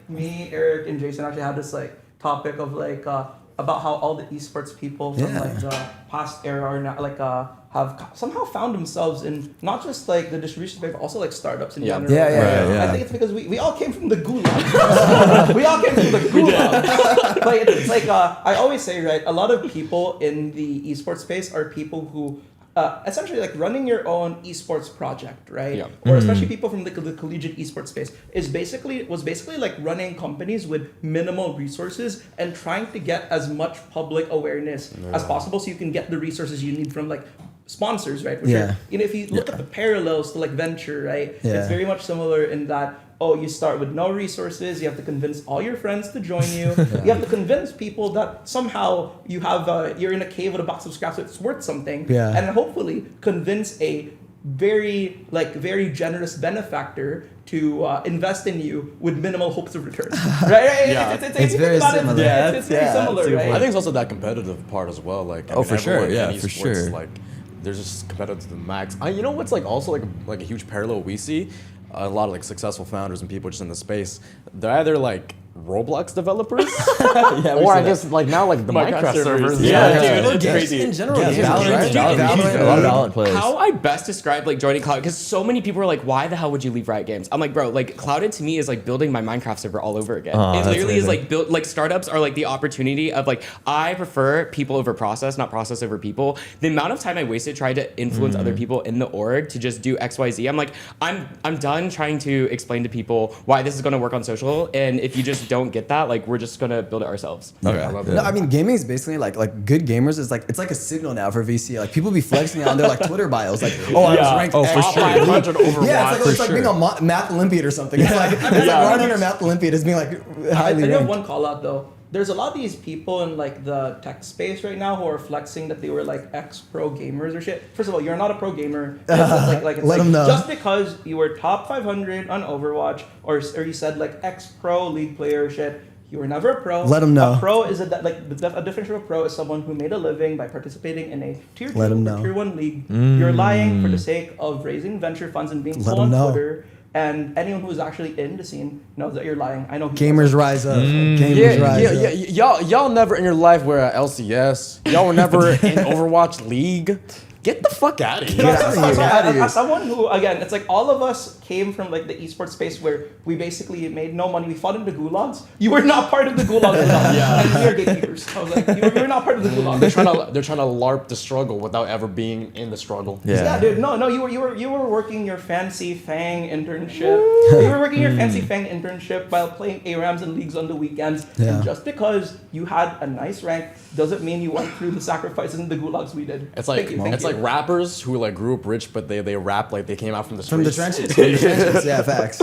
me, Eric, and Jason actually had this like topic of like about how all the esports people from like the past era are now like have somehow found themselves in not just like the distribution space, but also like startups in general. Yeah. I think it's because we all came from the gulag. We all came from the gulag. Like it's like I always say, right? A lot of people in the esports space are people who essentially like running your own esports project, right? Yeah. Or especially people from the collegiate esports space was basically like running companies with minimal resources and trying to get as much public awareness as possible, so you can get the resources you need from like sponsors, right? Which are, if you look at the parallels to like venture, right? It's very much similar in that. Oh, you start with no resources. You have to convince all your friends to join you. You have to convince people that somehow you have you're in a cave with a box of scraps. So it's worth something. And hopefully convince a very generous benefactor to invest in you with minimal hopes of return. Right? Yeah. It's very similar. It's very similar, right? I think it's also that competitive part as well. Like, Oh, for sure. everyone in Yeah, esports for sure. is, like, there's just competitive to the max. You know what's like also like a huge parallel we see? A lot of like successful founders and people just in the space. They're either like Roblox developers, or I guess like now like the Minecraft servers. Yeah, dude, Or it's games crazy. in general. Yeah, games, Valorant, right? Valorant, a lot of Valorant players. How I best describe like joining Cloud, because so many people are like, why the hell would you leave Riot Games? I'm like, bro, like Clouded to me is like building my Minecraft server all over again. It that's literally is amazing. like built, like startups are like the opportunity of like, I prefer people over process, not process over people. The amount of time I wasted trying to influence other people in the org to just do XYZ, I'm like, I'm done trying to explain to people why this is going to work on social. And if you just don't get that, like we're just going to build it ourselves. Okay. I love No, I mean gaming is basically like good gamers is like it's like a signal now for VC. Like people be flexing on their like Twitter bios, like I was ranked Oh, for X, sure. 500 Overwatch. Yeah, it's For like being a math Olympiad or something. It's like running a math Olympiad is being like I highly have ranked. one call out though. There's a lot of these people in like the tech space right now who are flexing that they were like ex-pro gamers or shit. First of all, you're not a pro gamer. It's Let like, 'em know. just because you were top 500 on Overwatch or you said like ex-pro league player or shit, you were never a pro. Let 'em know. A pro is a definition of a pro is someone who made a living by participating in a tier 2 Let 'em or know. tier 1 league. You're lying for the sake of raising venture funds and being Let full 'em on know. Twitter. And anyone who's actually in the scene knows that you're lying. I know who Gamers rise up. Gamers rise up. Y'all never in your life were at LCS. Y'all were never in Overwatch League. Get the fuck out of here. Get out of here. So, Get outta here. as someone who, again, it's like all of us came from like the esports space where we basically made no money. We fought into gulags. You were not part of the gulags at all. And we are gatekeepers. I was like, you were not part of the gulag. They're trying to LARP the struggle without ever being in the struggle. Yeah, dude. No. You were working your fancy Fang internship. You were working your fancy Fang internship while playing ARAMs and leagues on the weekends. Yeah. And just because you had a nice rank doesn't mean you went through the sacrifices and the gulags we did. It's like Thank you. it's like rappers who like grew up rich, but they rap like they came out from the From the streets. trenches. From the trenches. Yeah, facts.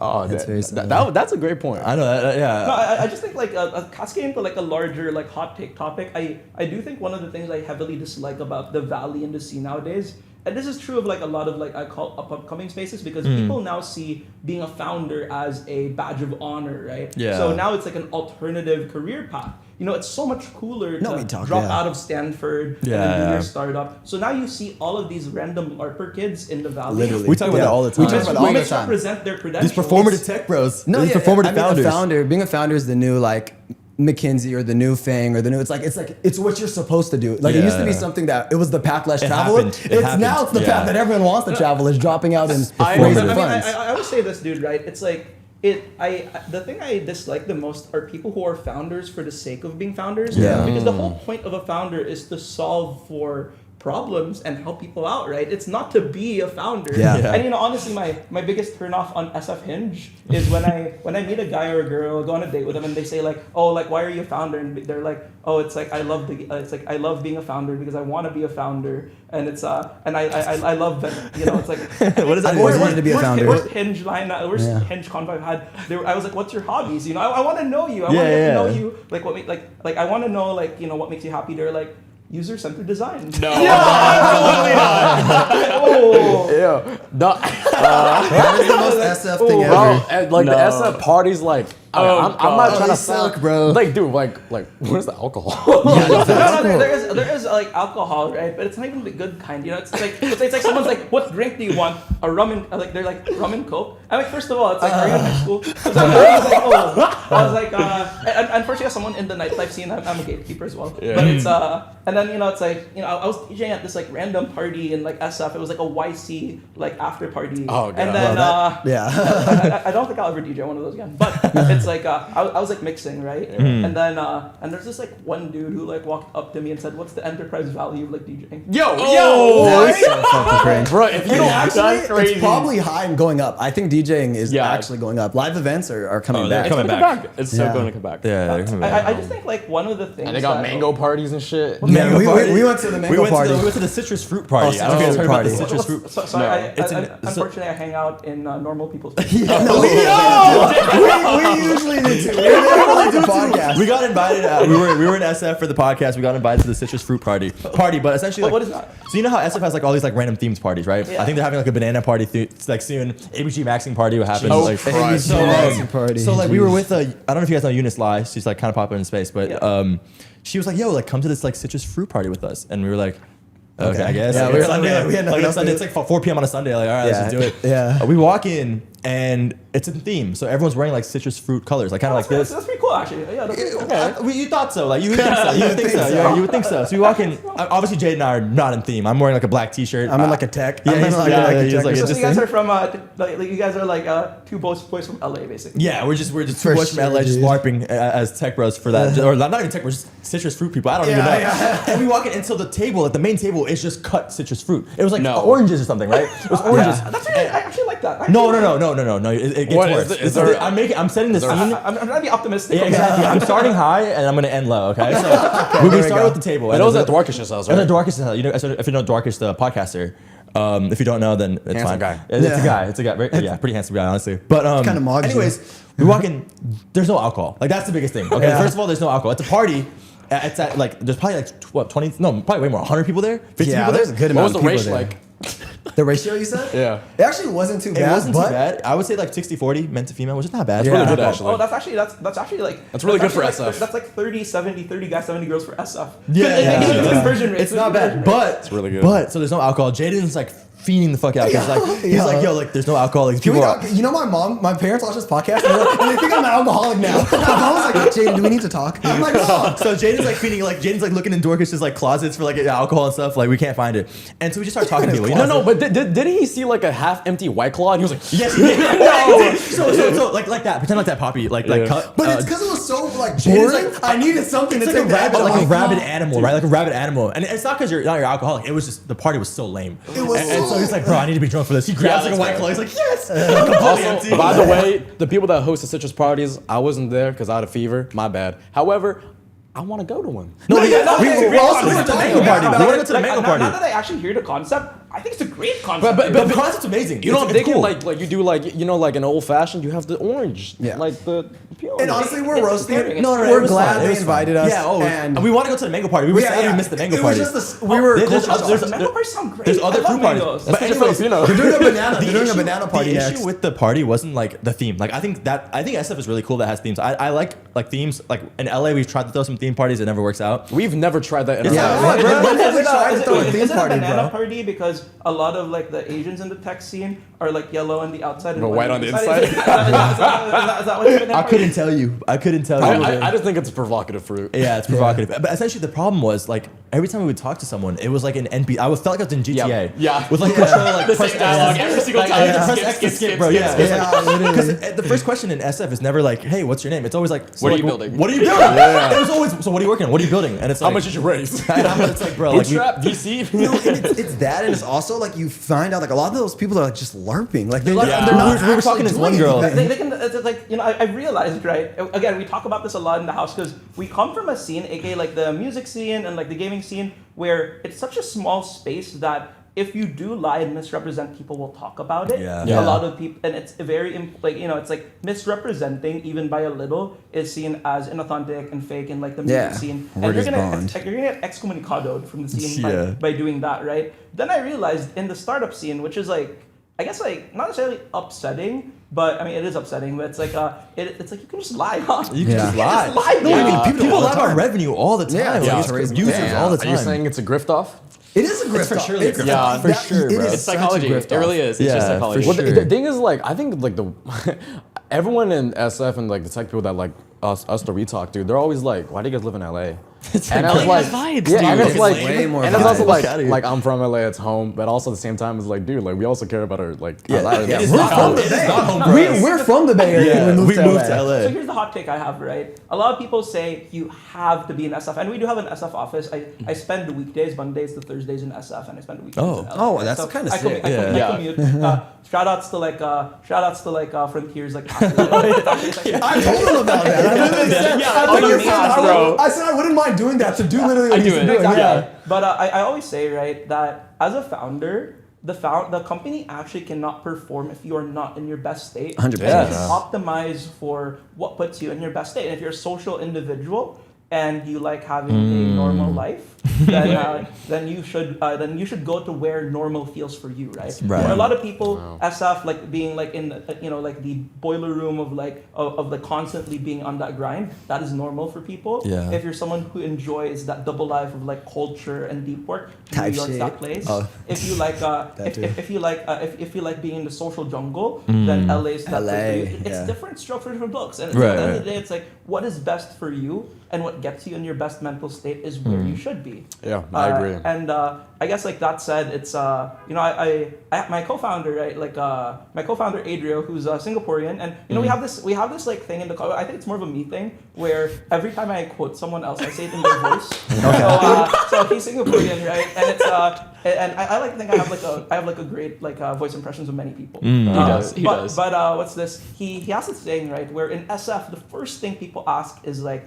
Oh, That's very similar. that's a great point. I know that. Yeah. No, I just think like cascading to like a larger like hot take topic. I do think one of the things I heavily dislike about the Valley industry nowadays, and this is true of like a lot of like I call upcoming spaces because people now see being a founder as a badge of honor, right? Yeah. So now it's like an alternative career path. You know, it's so much cooler No, to we talk, drop yeah. out of Stanford and Yeah, then do yeah. your startup. So now you see all of these random LARPer kids in the Valley. Literally. We talk about that all the time. We talk about it all the time. misrepresent their credentials. These performative tech bros. No, These yeah, performative I mean, founders. being a founder is the new like McKinsey or the new Fang or the new. It's what you're supposed to do. Like it used to be Yeah. something that it was the path less It traveled. happened. It Now happened. it's the Yeah. path that everyone wants to travel is dropping out and I performative funds. would say this, dude. Right? It's like the thing I dislike the most are people who are founders for the sake of being founders. Yeah. Because the whole point of a founder is to solve for problems and help people out, right? It's not to be a founder. Yeah. Yeah. And honestly, my biggest turnoff on SF Hinge is when I meet a guy or a girl, go on a date with them, and they say like, oh, like why are you a founder? And they're like, oh, it's like I love being a founder because I want to be a founder, and it's and I love that. It's like What is that? I've always wanted to be a founder. Worst Hinge line, worst Yeah. Hinge convo I've had. I was like, "What's your hobbies?" I want to know you. I want to Yeah, get to know yeah. you. Like what, like I want to know what makes you happy. They're like user-centered design. No. Oh, Yeah. No, That is the most SF thing bro, ever. and, like the No. SF parties, like I'm not God. trying They to suck, sound, bro. Like, dude, like where's the alcohol? no, there is like alcohol, right? But it's not even the good kind. It's like someone's like, "What drink do you want?" A rum and they're like rum and coke. I'm like, first of all, it's like, are you in high school? So I was like, oh, I was like, and unfortunately, as someone in the nightlife scene, I'm a gatekeeper as well. Yeah. But it's and then it's like I was DJing at this like random party in like SF. It was like a YC like after party. Oh, God. And then Yeah. I don't think I'll ever DJ one of those again. But it's like I was like mixing, right? And then and there's this like one dude who like walked up to me and said, "What's the enterprise value of like DJing?" Yo, That's so fucking crazy. bro, if you And don't, actually, that's crazy. it's probably high and going up. I think DJing is Yeah. actually going up. Live events are coming they're back. coming Come back. back. It's so Yeah. going to come back. Yeah, they're coming back. I just think like one of the things and they got that- mango parties and shit. Man, we party. went to the mango we went party. To we went to the citrus fruit party. Oh, I don't know if you citrus heard about the fruit citrus party. fruit. So No. unfortunately, I hang out in normal people's. Yeah, no, we hugely into. The podcast. We got invited. We were in SF for the podcast. We got invited to the citrus fruit party. But essentially, But like, what is that? So you know how SF has like all these like random themed parties, right? Yeah. I think they're having like a banana party like soon. ABG Maxing party will happen. Oh, like, Christ. so, Maxing party, so like we were jeez. with I don't know if you guys know Eunice Lai. She's like kind of popular in space, but Yeah. she was like, "Yo, like come to this like citrus fruit party with us," and we were like. Okay, Okay. I guess. Yeah, Like, we were Sunday, like, we had like, nothing it's Sunday, else it's to like 4 p.m. on a Sunday. Like, all right, let's just do it. Yeah. We walk in and it's in theme, so everyone's wearing like citrus fruit colors, like kind of like this. That's pretty cool, actually. Yeah, that's pretty cool. You thought so, like you would think so. You would think so. Yeah, you would think so. So we walk in. Obviously, Jade and I are not in theme. I'm wearing like a black T-shirt. I'm in like a tech. Yeah, I'm in he's- like, yeah, a he's tech like- or it's So just you guys something. are from like you guys are like two boys from LA, basically. Yeah, we're just For two boys from sure, LA just dude. LARPing as tech bros for that, or not even tech, we're just citrus fruit people. I don't even know. Yeah. And we walk in, and so the table, at the main table, is just cut citrus fruit. It was like No. oranges or something, right? It was oranges. That's really, I actually like that. No. It gets What, is worse. there- This is there- I'm setting the scene. I'm trying to be optimistic. Yeah, exactly. I'm starting high and I'm gonna end low. Okay, so we there we start go. with the table. But it was there's at Dwarkish's house, It was right? at Dorcas' house. You know, if you know Dorcas, the podcaster. If you don't know, then it's Handsome fine. guy. It's Yeah. a guy. It's a guy. Yeah, pretty handsome guy, honestly. But kinda mogs you. anyways, we walk in. There's no alcohol. Like that's the biggest thing. Okay, Yeah. first of all, there's no alcohol. It's a party. It's at like there's probably like 20, no, probably way more, 100 people there, 50 Yeah, people there's there. a good What was amount the of people ratio there. like? The ratio you said? Yeah. It actually wasn't too It bad. wasn't too but bad. I would say like 60-40 men to female, which is not bad. It's Yeah. really Good good. actually. Oh, that's actually like That's really good for actually SF. That's like 30 guys, 70 girls for SF. Yeah, It's conversion rate. It's not bad, but It's really good. But so there's no alcohol. Jaden's like fiending the fuck out. He's like, Yeah. yo, like there's no alcohol. Like Can we people talk, are. you know, my parents watch this podcast and they think I'm an alcoholic now. My mom was like, Jaden, do we need to talk? I'm like, no. So Jaden's like feeding, like Jaden's like looking in Dorcas' like closets for like alcohol and stuff. Like we can't find it, and so we just start talking to people. You know, No, but didn't he see like a half-empty White Claw and he was like, yes, he did. No. So like that. Pretend like that poppy like Yeah. cut. But it's because it was so like Jaden's boring. like- I needed something to It's like take a rabbit, that like a off. rabid animal, right? Like a rabid animal, and it's not because you're not alcoholic. It was just the party was so lame. It was and so so- he's like, bro, I need to be drunk for this. He grabs like a that's White fair. Claw. He's like, yes. Completely empty. Also, by the way, the people that host the citrus parties, I wasn't there because I had a fever. My bad. However, I want to go to one. No, we okay, also great went to the concept. mango party. We want to go to the Like, mango now- party. Now that I actually hear the concept, I think it's a great concept. But- The concept's amazing. You know, I'm It's thinking cool. like you do like you know like an old fashioned. You have the orange, Yeah. like the pure. And honestly, we're It's roasting. pairing. No, It's we're it was glad fun. It they was fun. invited us. Yeah, and we want to go to the mango party. We were sad we missed the mango it party. was just we were There's culture there's- shock. Mango parties sound great. There's other I love fruit parties. mangoes. But just anyways, Filipino. They're doing a banana. the They're doing a issue- banana party The next. issue with the party wasn't like the theme. Like I think SF is really cool that has themes. I like themes. Like in LA, we've tried to throw some theme parties. It never works out. We've never tried that in our Yeah, lives. bro. When have we Is it tried to is throw a it- theme is it a party, banana bro? party because a lot of like the Asians in the tech scene are like yellow on the outside and But white on the inside? Is that what it's I couldn't tell you. I couldn't tell you. I just think it's a provocative fruit. Yeah, it's provocative. But essentially, the problem was like every time we would talk to someone, it was like an NP. I felt like I was in GTA. Yeah. With like control, like The press same dialogue X. every single Like, time. I had to press Skip, X to skip, skip, skip, bro. skip, Yeah. skip. Yeah, literally. Because the first question in SF is never like, "Hey, what's your name?" It's always like, so, What are like, you building? What are you building? It was always, "So what are you working on? What are you building?" And it's like, How much did you raise? And it's like, bro, like, Bootstrap, VC. You know, and it's that, and it's also like you find out like a lot of those people are like just LARPing. Like they're, Yeah. they're not. We were actually talking to this doing one girl. anything. They can, it's like, you know, I realized, right? Again, we talk about this a lot in the house because we come from a scene, aka like the music scene and like the gaming scene, where it's such a small space that if you do lie and misrepresent, people will talk about it. Yeah. Yeah. A lot of people, and it's very like you know, it's like misrepresenting even by a little is seen as inauthentic and fake in like the music Yeah. scene. Word And you're is gonna bond. you're gonna get excommunicadoed from the scene Yeah. by doing that, right? Then I realized in the startup scene, which is like I guess like not necessarily upsetting, but I mean it is upsetting. But it's like it's like you can just lie, huh? you can Yeah. just lie. Just lie, No, I mean, dude. people all the lie about time. revenue all the time. Yeah, Like, yeah. it's To raise users money. all the Are time. you saying it's a grift off? It is a grift. for off. sure a It's- grift Yeah, that- for that- sure, it bro. is It's such a psychology. grift It off. really is. It's Yeah, just for psychology. Well, sure. the thing is, like, I think like the everyone in SF and like the tech people that like us that we talk to, they're always like, "Why do you guys live in LA?" And LA has vibes, yeah, and dude. it's like, way more and it's also vibes. like, Get outta here. like I'm from LA, it's home, but also at the same time, it's like, dude, like we also care about our like, our lives. It is We're not from home. the It is Bay. not home for us. We're from the Bay Area. Yeah, and we moved to So LA. here's the hot take I have, right? A lot of people say you have to be in SF, and we do have an SF office. I spend the weekdays, Mondays to Thursdays in SF, and I spend the weekends Oh. in LA. Oh, that's kinda I commute- sick. I commute- Yeah. I commute. Shout outs to Frontiers like. I told him about that. I literally said, Yeah, I on literally your said, pass, I would- bro. I said I wouldn't mind doing that to do literally what I he's do it. doing. Exactly. Yeah. But I always say, right, that as a founder, the company actually cannot perform if you are not in your best state. 100%. And you Yeah. can optimize for what puts you in your best state. And if you're a social individual and you like having a normal life, then you should go to where normal feels for you, right? Right. For a lot of people, SF like being like in like the boiler room of like constantly being on that grind. That is normal for people. Yeah. If you're someone who enjoys that double life of like culture and deep work, Type New York's shit. that place. Oh. If you like too. if you like being in the social jungle, then LA's that LA, place for you. It's yeah. different stroke for different books. And at Right, the end of right. the day, it's like what is best for you and what gets you in your best mental state is where you should be. Yeah, I agree. And I guess like that said, it's I my co-founder, right, like my co-founder Adrio, who's Singaporean, and we have this like thing in the I think it's more of a me thing where every time I quote someone else, I say it in their voice. So he's Singaporean, right, and it's and I like to think I have like a great like voice impressions of many people. He does. But what's this? He has this thing, right, where in SF the first thing people ask is like,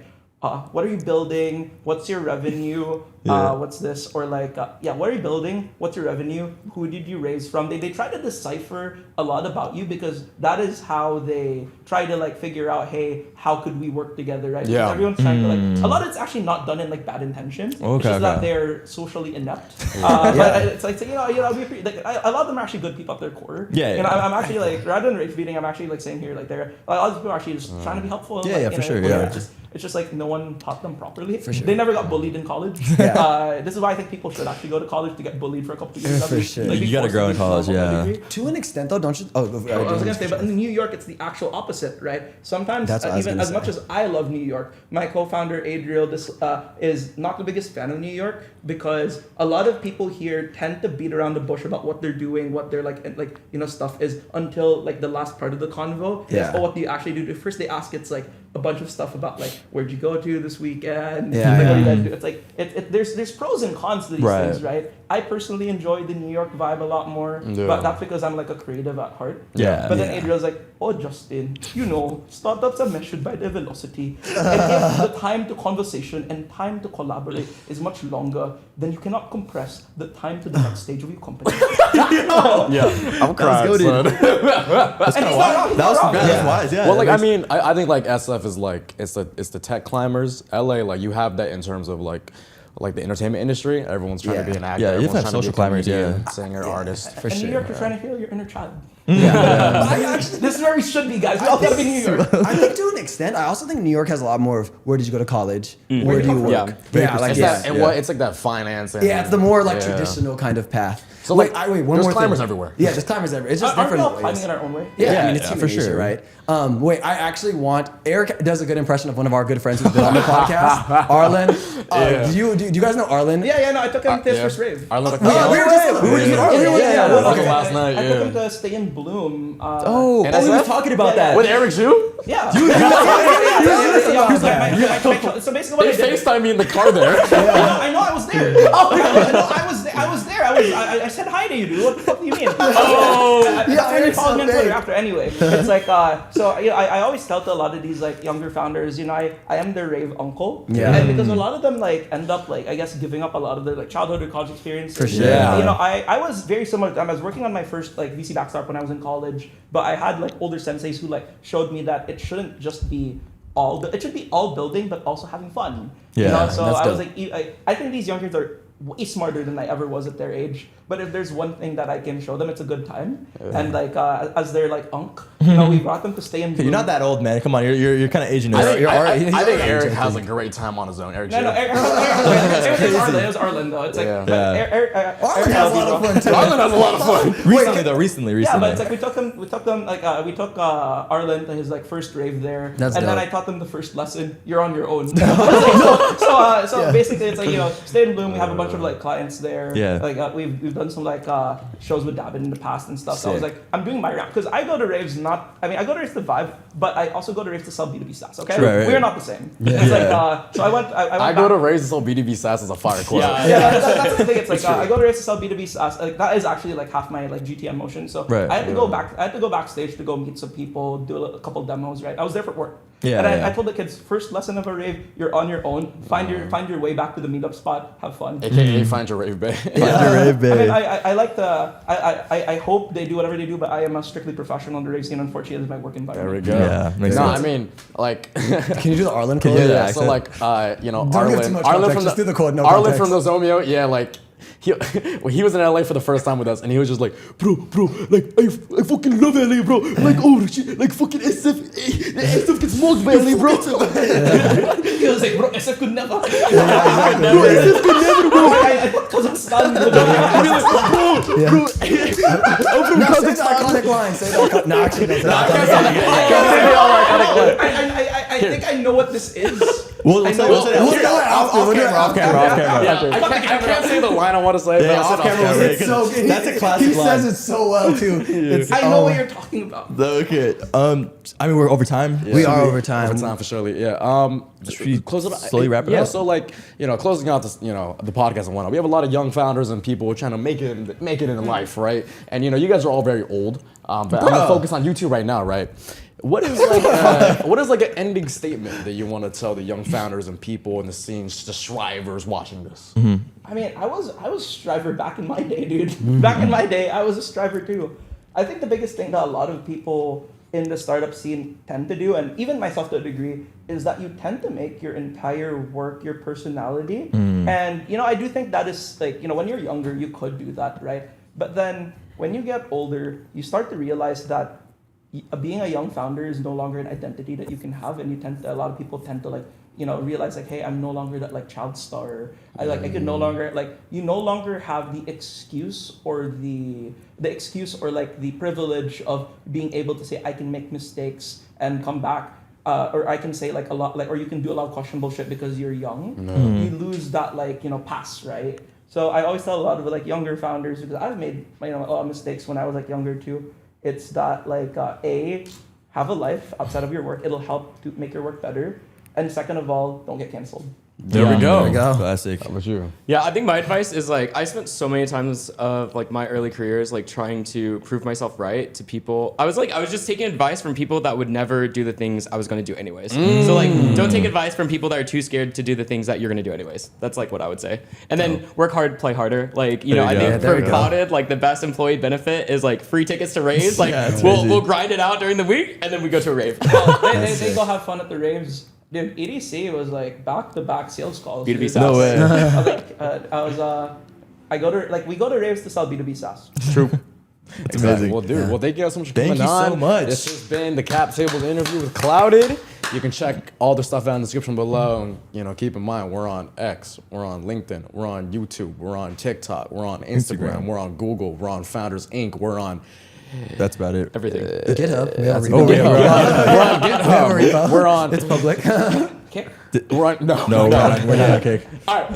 what are you building? What's your revenue? Yeah. What's this? Or like, what are you building? What's your revenue? Who did you raise from? They try to decipher a lot about you because that is how they try to like figure out, hey, how could we work together, right? Yeah. Because everyone's trying to like, a lot of it's actually not done in like bad intentions. It's Okay, just that okay. they're socially inept. But it's like, a lot of them are actually good people at their core. Yeah, yeah. I'm actually like, rather than rage beating, I'm actually like saying here, like a lot of people are actually just trying to be helpful. And, Yeah, like, yeah, you for know, sure, whatever. yeah. It's just like no one taught them properly. For sure. They never got bullied in college. This is why I think people should actually go to college to get bullied for a couple of years. For sure. Like, You gotta be grow in forced to college, do yeah. degree. To an extent, though, don't you? Oh, I was gonna say, but in New York, it's the actual opposite, right? Sometimes, That's what I was even gonna as much say. as I love New York, my co-founder Adriel is not the biggest fan of New York because a lot of people here tend to beat around the bush about what they're doing, what their stuff is until like the last part of the convo. Yeah. It's, what do you actually do? First, they ask it's like a bunch of stuff about like where'd you go to this weekend? Yeah, Like, what do you yeah. guys do? It's like there's pros and cons to these Right. things, right? I personally enjoy the New York vibe a lot more, Yeah. but that's because I'm like a creative at heart. Yeah. But then Yeah. Adriel's like, oh, Justin, startups are measured by their velocity. And if the time to conversation and time to collaborate is much longer, then you cannot compress the time to the next stage of your company. Yeah, I'm crying, goated. son. That's kind of wild. That's wise, yeah. Well, like that I mean, I think like SF is like it's the tech climbers. LA, like you have that in terms of like the entertainment industry. Everyone's trying to be an actor. Yeah, you have everyone's trying to be social a climbers, comedian, yeah. singer, artist. For In sure. New York, you're trying to heal your inner child. But I actually, This is where we should be, guys. We all gotta be New York. I think to an extent, I also think New York has a lot more of where did you go to college? Where do you work? Yeah. Yeah, like It's yeah. that, and what it's like that finance. And, Yeah, it's the more like yeah. traditional kind of path. So, wait, like, one there's more climbers thing. everywhere. Yeah, there's climbers everywhere. It's just Aren't we different all ways. climbing in our own way? Yeah, I Yeah, mean, it's yeah, human for sure. nature, right? Wait, I actually want Eric does a good impression of one of our good friends who's been on the podcast, Arlen. Do you guys know Arlen? Yeah, no, I took him to his yeah. first rave. I love the Oh, we were just we were just Arlen. yeah. Okay. Last night, I yeah. took him to Stay in Bloom. Oh, And we were SF? talking about Yeah, that. with Eric Zhu. Yeah. Yeah. So basically, what I They did. FaceTime me in the car there. I know I was there. I was there. I said hi to you, dude. What the fuck do you mean? Yeah, I Eric's followed me on so Twitter big. after anyway. It's like I always tell to a lot of these like younger founders, I am their rave uncle. Yeah. And because a lot of them like end up like I guess giving up a lot of their like childhood or college experience. For sure. Yeah. I was very similar to them. I was working on my first like VC backstart when I was in college, but I had like older senseis who like showed me that it shouldn't just be it should be all building but also having fun. Yeah, So that's I was dope. like I think these young kids are way smarter than I ever was at their age. But if there's one thing that I can show them, it's a good time. And like as their like unk, we brought them to Stay in Bloom. You're not that old, man. Come on, you're kind of aging. I think, You're I, already- I think he's Eric already has a joking. great time on his own. Eric No, Zhu. it was Arlen though. It's like Yeah. Yeah. Arlen has a lot of fun too. Arlen has a lot of fun. Recently. Yeah, but it's like we took them like we took Arlen to his like first rave there, That's and then dope. I taught them the first lesson. You're on your own. so basically, it's like Stay in Bloom. We have a bunch of like clients there. Yeah. Like we've done some like shows with David in the past and stuff. So I was Sick. like, I'm doing my rap because I go to raves I go to raves to vibe, but I also go to raves to sell B2B SaaS. Okay, Right. we're not the same. It's like so I went. I I go to Raise to sell B2B SaaS as a fire quote. that's the thing. It's like I go to race to sell B2B SaaS. Like that is actually like half my like GTM motion. So Right. I had to go backstage to go meet some people, do a couple demos. Right. I was there for work. Yeah, And yeah. I told the kids, first lesson of a rave, you're on your own. Find your way back to the meetup spot. Have fun. AKA find your rave bay. Find your rave I bay. mean, I like the I hope they do whatever they do, but I am a strictly professional in the rave scene. Unfortunately, this is my work There we environment. go. Yeah, makes No, sense. I mean, like, Can you do the Arlen Can code? you do yeah, the so accent? like, you know, Don't give Arlen, too much Arlen context, from the, just do the code, no Arlen context. from the Zomio, yeah, like, he, well, he was in LA for the first time with us, and he was just like, bro, like, I fucking love LA, bro. Like, oh shit, like fucking SF gets mugged by LA, bro. He was like, bro, SF could never. Bro, SF could never, bro. I thought Kazakhstan. Bro, I'm from Now say the Kazakhstan. iconic line. Say the iconic. No, actually, don't say the iconic line. I think I know what this is. We'll I say know- we'll say We'll do it after. We'll do it off after. camera. Yeah, I can't say the line I want to say, but Yeah, I'll off say it camera. It's so good. That's a classic He says line. it so well too. It's, I know what you're talking about. Okay. I mean, we're over time. We are over time. Over time for surely, yeah. Should we close it slowly wrap it yeah, up? so like, you know, closing out this, you know, the podcast and whatnot. We have a lot of young founders and people trying to make it in life, right? And you know, you guys are all very old, but I'm gonna focus on you two right now, right? What is like an ending statement that you want to tell the young founders and people in the scenes, the strivers watching this? I mean, I was a striver back in my day, dude. Back in my day, I was a striver too. I think the biggest thing that a lot of people in the startup scene tend to do, and even myself to a degree, is that you tend to make your entire work your personality. And you know, I do think that is like, you know, when you're younger, you could do that, right? But then when you get older, you start to realize that being a young founder is no longer an identity that you can have, and a lot of people tend to like, you know, realize like, hey, I'm no longer that like child star. I could no longer like, you no longer have the excuse or the excuse or like the privilege of being able to say I can make mistakes and come back, or I can say like a lot like, or you can do a lot of questionable shit because you're young. You lose that like, you know, pass, right? So I always tell a lot of like younger founders, because I've made, you know, a lot of mistakes when I was like younger too. It's that like have a life outside of your work. It'll help to make your work better. And second of all, don't get canceled. There we go. There we go. Classic. How about you? Yeah, I think my advice is like I spent so many times of like my early careers like trying to prove myself right to people. I was just taking advice from people that would never do the things I was going to do anyways. So like don't take advice from people that are too scared to do the things that you're going to do anyways. That's like what I would say. And then work hard, play harder. Like, you know, There I you think go. There for we go. Clouded, like the best employee benefit is like free tickets to raves. Like Yeah, it's we'll crazy. we'll grind it out during the week and then we go to a rave. They go have fun at the raves. Dude, EDC was like back-to-back sales calls. B2B dude. SaaS. No way. We go to raves to sell B2B SaaS. True. It's amazing. Well, dude, well, thank you guys so much for Thank coming you so on. much. This has been the Cap Tables interview with Clouded. You can check all the stuff out in the description below. And, you know, keep in mind, we're on X, we're on LinkedIn, we're on YouTube, we're on TikTok, we're on Instagram, we're on Google, we're on Founders Inc., we're on That's about it. Everything. GitHub. We have a Oh, repo. yeah, we're on GitHub. We have a repo. We're on. It's public. Okay. We're on. No, No, we're not on Cake. All right.